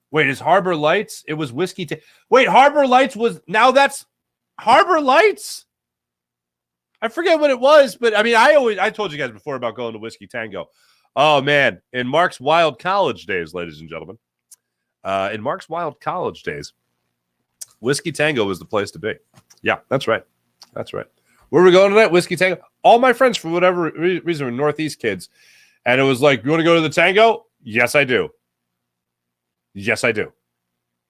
Wait, is Harbor Lights? It was Whiskey. Wait, Harbor Lights was. Now that's Harbor Lights? I forget what it was, but I mean, I told you guys before about going to Whiskey Tango. Oh, man. In Mark's wild college days, ladies and gentlemen. In Mark's wild college days, Whiskey Tango was the place to be. Yeah, that's right. That's right. Where are we going tonight? Whiskey Tango. All my friends, for whatever reason, were Northeast kids. And it was like, you want to go to the Tango? Yes, I do. Yes, I do. You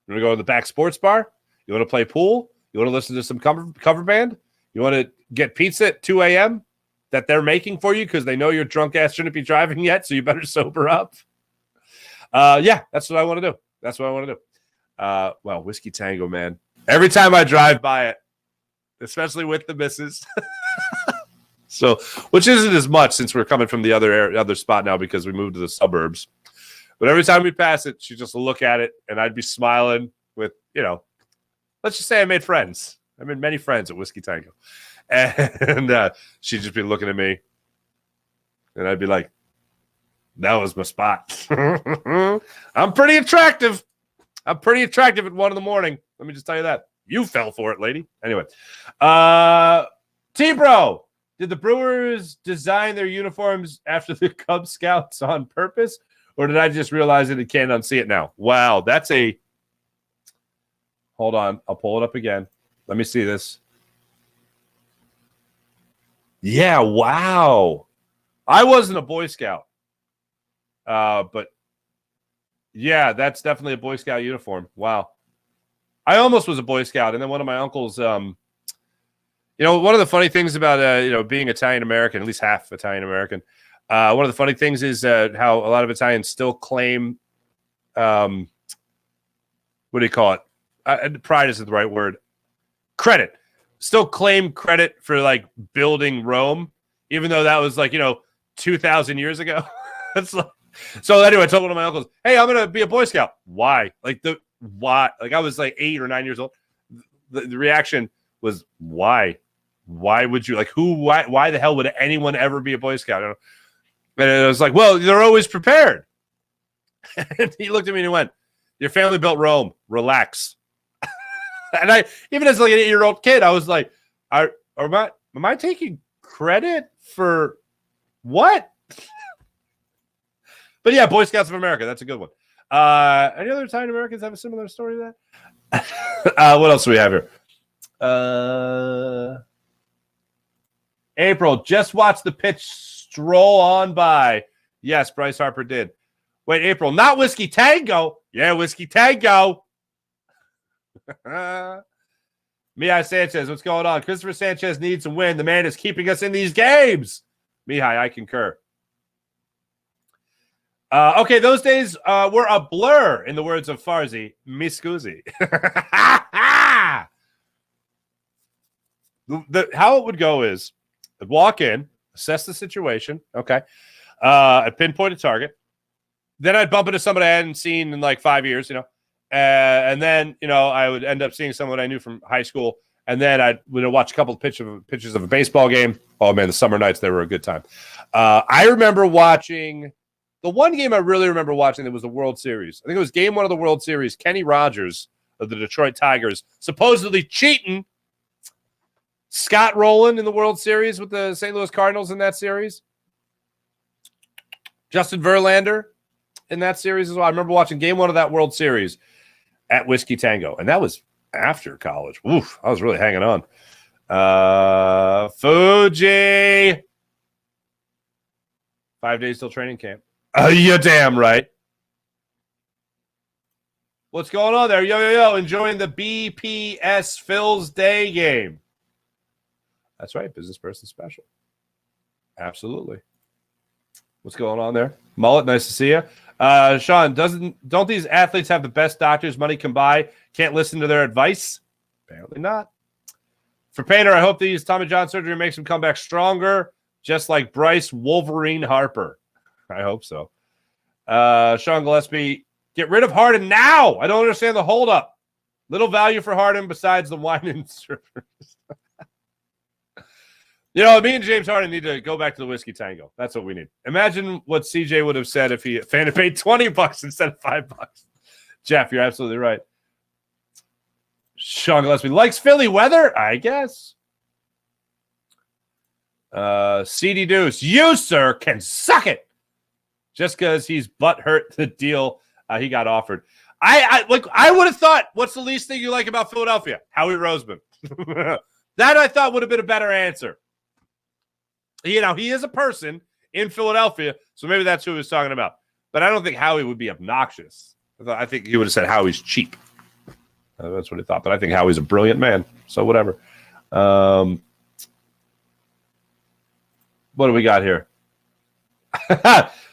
want to go to the back sports bar? You want to play pool? You want to listen to some cover band? You want to get pizza at 2 a.m. that they're making for you because they know your drunk ass shouldn't be driving yet, so you better sober up? Yeah, that's what I want to do. That's what I want to do. Well, Whiskey Tango, man. Every time I drive by it, especially with the missus. So, which isn't as much since we're coming from the other spot now because we moved to the suburbs. But every time we pass it, she just look at it, and I'd be smiling with, let's just say I made friends. I made many friends at Whiskey Tango. And she'd just be looking at me, and I'd be like, that was my spot. I'm pretty attractive. At 1 a.m. Let me just tell you that. You fell for it, lady. Anyway. T-Bro, did the Brewers design their uniforms after the Cub Scouts on purpose? Or did I just realize it and can't unsee it now? Wow, that's a... Hold on. I'll pull it up again. Let me see this. Yeah, wow. I wasn't a Boy Scout. But yeah, that's definitely a Boy Scout uniform. Wow. I almost was a Boy Scout, and then one of my uncles, one of the funny things about, being Italian-American, at least half Italian-American, one of the funny things is how a lot of Italians still claim, what do you call it? Pride isn't the right word. Credit. Still claim credit for, building Rome, even though that was, 2,000 years ago. So anyway, I told one of my uncles, hey, I'm going to be a Boy Scout. Why? Why? I was 8 or 9 years old. The reaction was, why? Why would you, why the hell would anyone ever be a Boy Scout? And I was like, well, they're always prepared. And he looked at me and he went, your family built Rome. Relax. And I, even as an 8-year-old kid, I was like, am I taking credit for what? But yeah, Boy Scouts of America. That's a good one. Any other Italian Americans have a similar story to that? What else do we have here? April, just watch the pitch stroll on by. Yes, Bryce Harper did. Wait, April, not Whiskey Tango. Yeah, Whiskey Tango. Mihai Sanchez, what's going on? Christopher Sanchez needs to win. The man is keeping us in these games. Mihai, I concur. Okay, those days were a blur, in the words of Farzy. Mi scusi. How it would go is I'd walk in, assess the situation, okay. I'd pinpoint a target. Then I'd bump into somebody I hadn't seen in 5 years, and then, I would end up seeing someone I knew from high school, and then I'd watch a couple of pictures of a baseball game. Oh, man, the summer nights, they were a good time. I remember watching... The one game I really remember watching, it was the World Series. I think it was game 1 of the World Series. Kenny Rogers of the Detroit Tigers supposedly cheating. Scott Rowland in the World Series with the St. Louis Cardinals in that series. Justin Verlander in that series as well. I remember watching game 1 of that World Series at Whiskey Tango, and that was after college. Oof, I was really hanging on. Fuji. 5 days till training camp. You're damn right. What's going on there? Yo. Enjoying the BPS Phil's Day game. That's right. Business person special. Absolutely. What's going on there? Mullet, nice to see you. Sean, don't these athletes have the best doctors money can buy? Can't listen to their advice? Apparently not. For Painter, I hope these Tommy John surgery makes him come back stronger, just like Bryce Wolverine Harper. I hope so. Sean Gillespie, get rid of Harden now. I don't understand the holdup. Little value for Harden besides the wine and strippers. Me and James Harden need to go back to the Whiskey Tango. That's what we need. Imagine what CJ would have said if he had paid $20 instead of $5. Jeff, you're absolutely right. Sean Gillespie likes Philly weather, I guess. CD Deuce, you, sir, can suck it. Just because he's butthurt the deal he got offered. I would have thought, what's the least thing you like about Philadelphia? Howie Roseman. That I thought would have been a better answer. He is a person in Philadelphia, so maybe that's who he was talking about. But I don't think Howie would be obnoxious. I think he would have said Howie's cheap. That's what he thought. But I think Howie's a brilliant man. So whatever. What do we got here?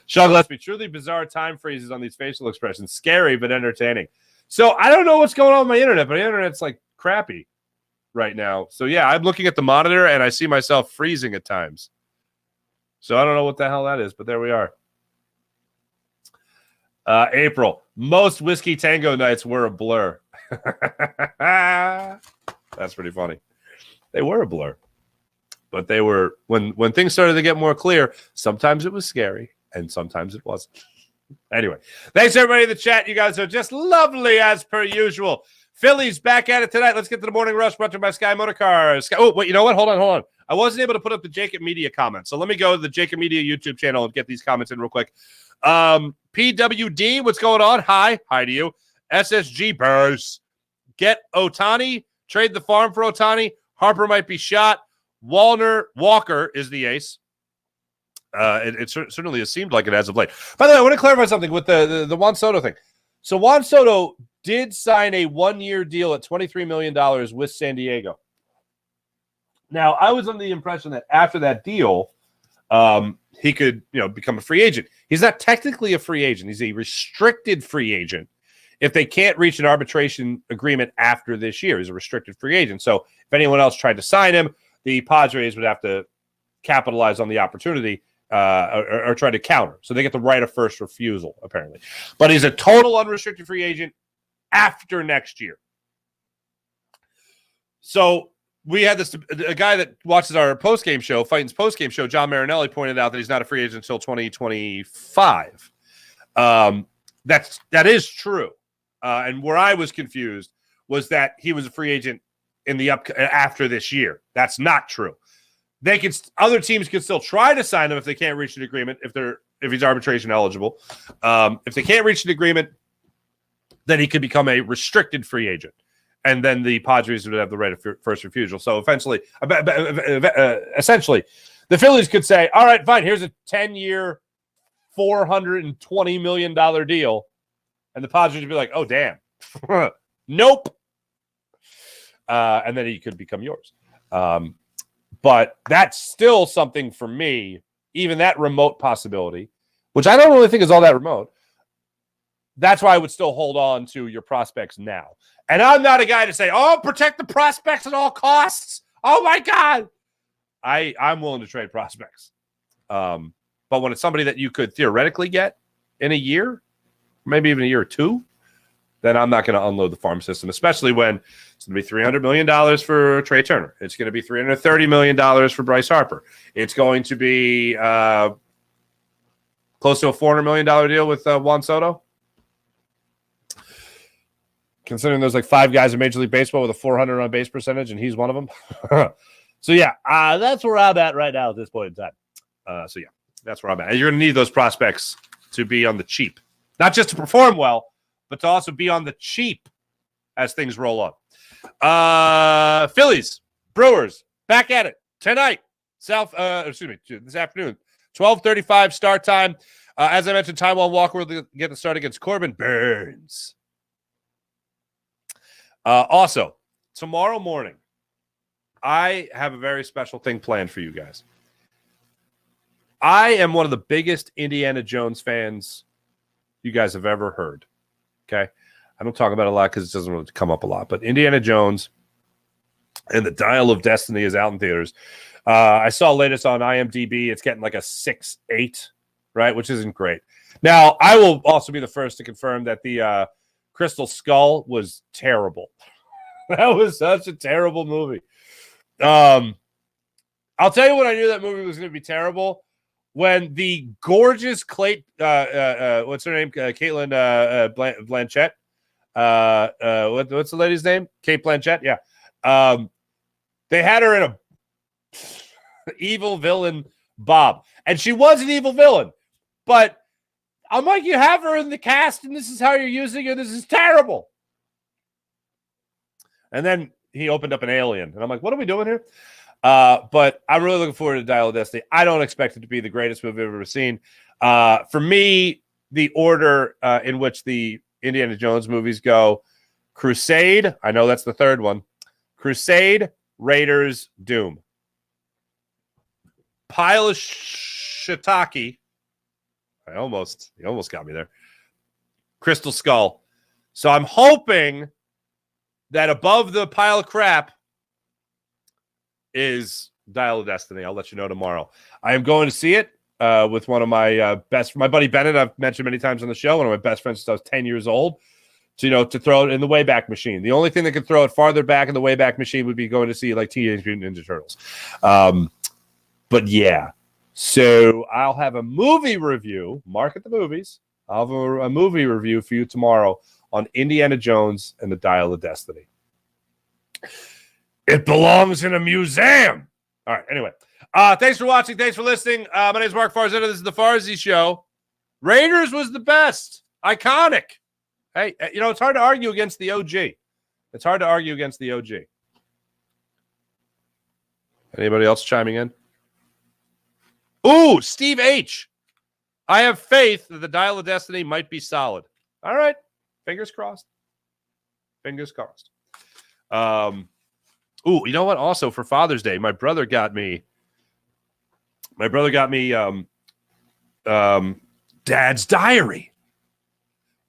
Sean Gillespie, truly bizarre time freezes on these facial expressions. Scary, but entertaining. So I don't know what's going on with my internet, but my internet's like crappy right now. So yeah, I'm looking at the monitor and I see myself freezing at times. So I don't know what the hell that is, but there we are. April. Most Whiskey Tango nights were a blur. That's pretty funny. They were a blur. But they were, when things started to get more clear, sometimes it was scary and sometimes it wasn't. Anyway, thanks everybody in the chat. You guys are just lovely as per usual. Phillies back at it tonight. Let's get to the morning rush brought to you by Sky Motor Cars. Oh, wait, you know what? Hold on. I wasn't able to put up the JAKIB Media comments. So let me go to the JAKIB Media YouTube channel and get these comments in real quick. PWD, what's going on? Hi to you. SSG Burrs. Get Ohtani. Trade the farm for Ohtani. Harper might be shot. Walker is the ace. It certainly has seemed like it as of late. By the way, I want to clarify something with the Juan Soto thing. So Juan Soto did sign a 1-year deal at $23 million with San Diego. Now, I was under the impression that after that deal, he could, become a free agent. He's not technically a free agent. He's a restricted free agent. If they can't reach an arbitration agreement after this year, he's a restricted free agent. So if anyone else tried to sign him, the Padres would have to capitalize on the opportunity or try to counter. So they get the right of first refusal, apparently. But he's a total unrestricted free agent after next year. So we had a guy that watches our postgame show, Fighting's postgame show, John Marinelli, pointed out that he's not a free agent until 2025. That is true. And where I was confused was that he was a free agent in the after this year. That's not true. Other teams can still try to sign him if they can't reach an agreement, if he's arbitration eligible. If they can't reach an agreement, then he could become a restricted free agent. And then the Padres would have the right of first refusal. So essentially, the Phillies could say, all right, fine, here's a 10-year, $420 million deal. And the Padres would be like, oh, damn. Nope. And then he could become yours. But that's still something for me, even that remote possibility, which I don't really think is all that remote. That's why I would still hold on to your prospects now. And I'm not a guy to say, oh, protect the prospects at all costs. Oh, my God. I'm willing to trade prospects. But when it's somebody that you could theoretically get in a year, maybe even a year or two, then I'm not going to unload the farm system, especially when it's going to be $300 million for Trey Turner. It's going to be $330 million for Bryce Harper. It's going to be close to a $400 million deal with Juan Soto. Considering there's like 5 guys in Major League Baseball with a 400 on base percentage, and he's one of them. So, yeah, that's where I'm at right now at this point in time. That's where I'm at. And you're going to need those prospects to be on the cheap. Not just to perform well, but to also be on the cheap as things roll on. Phillies, Brewers, back at it tonight. This afternoon. 12:35 start time. As I mentioned, Taijuan Walker will get the start against Corbin Burns. Also, tomorrow morning, I have a very special thing planned for you guys. I am one of the biggest Indiana Jones fans you guys have ever heard. Okay? I don't talk about it a lot because it doesn't really come up a lot. But Indiana Jones and the Dial of Destiny is out in theaters. I saw latest on IMDb. It's getting like a 6.8, right? Which isn't great. Now, I will also be the first to confirm that the Crystal Skull was terrible. That was such a terrible movie. I'll tell you when I knew that movie was going to be terrible. When the gorgeous what's her name? Caitlin Blanchett. What's the lady's name? Kate Blanchett. Yeah. They had her in a evil villain Bob, and she was an evil villain. But I'm like, you have her in the cast, and this is how you're using her. This is terrible. And then he opened up an alien, and I'm like, what are we doing here? But I'm really looking forward to Dial of Destiny. I don't expect it to be the greatest movie I've ever seen. For me, the order in which the Indiana Jones movies go: Crusade, I know that's the third one. Crusade, Raiders, Doom. Pile of shiitake. You almost got me there. Crystal Skull. So I'm hoping that above the pile of crap is Dial of Destiny. I'll let you know tomorrow. I am going to see it with one of my my buddy Bennett. I've mentioned many times on the show. One of my best friends since I was 10 years old. To throw it in the Wayback Machine. The only thing that could throw it farther back in the Wayback Machine would be going to see like Teenage Mutant Ninja Turtles. But yeah, so I'll have a movie review. Mark at the movies. I'll have a movie review for you tomorrow on Indiana Jones and the Dial of Destiny. It belongs in a museum. All right. Anyway, thanks for watching. Thanks for listening. My name is Mark Farzetta. This is the Farzy Show. Raiders was the best. Iconic. Hey, it's hard to argue against the OG. It's hard to argue against the OG. Anybody else chiming in? Ooh, Steve H. I have faith that the Dial of Destiny might be solid. All right. Fingers crossed. Fingers crossed. Ooh, you know what? Also, for Father's Day, my brother got me Dad's Diary.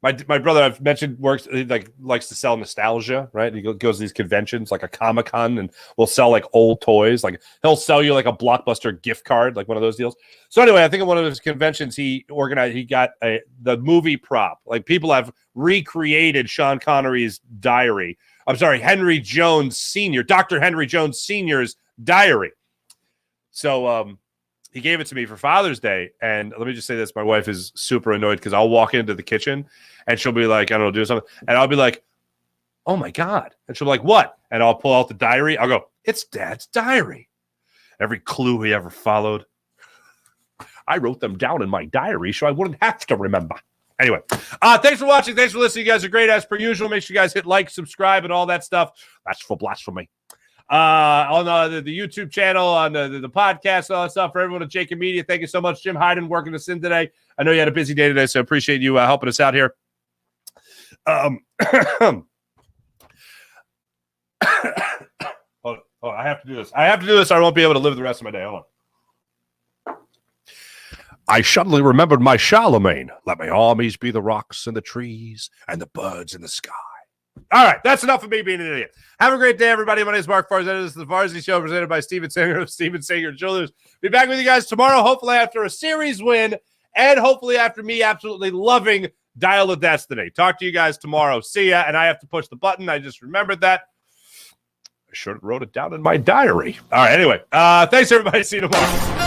My brother, I've mentioned, likes to sell nostalgia, right? He goes to these conventions like a Comic-Con and will sell like old toys. Like he'll sell you like a Blockbuster gift card, like one of those deals. So anyway, I think at one of his conventions he got the movie prop. Like people have recreated Sean Connery's diary. I'm sorry, Henry Jones Sr., Dr. Henry Jones Sr.'s diary. So he gave it to me for Father's Day. And let me just say this. My wife is super annoyed because I'll walk into the kitchen and she'll be like, I don't know, do something. And I'll be like, oh, my God. And she'll be like, what? And I'll pull out the diary. I'll go, it's Dad's diary. Every clue he ever followed. I wrote them down in my diary so I wouldn't have to remember. Anyway, thanks for watching. Thanks for listening. You guys are great as per usual. Make sure you guys hit like, subscribe, and all that stuff. That's for blasphemy. On the YouTube channel, on the podcast, all that stuff for everyone at JAKIB Media. Thank you so much, Jim Harden, working us in today. I know you had a busy day today, so I appreciate you helping us out here. I have to do this. Or I won't be able to live the rest of my day. Hold on. I suddenly remembered my Charlemagne. Let my armies be the rocks and the trees and the birds in the sky. All right, that's enough of me being an idiot. Have a great day, everybody. My name is Mark Farzetta. This is the Farzy Show presented by Steven Singer of Steven Singer Jewelers. Be back with you guys tomorrow, hopefully after a series win, and hopefully after me absolutely loving Dial of Destiny. Talk to you guys tomorrow. See ya. And I have to push the button. I just remembered that. I should have wrote it down in my diary. All right, anyway. Thanks, everybody. See you tomorrow.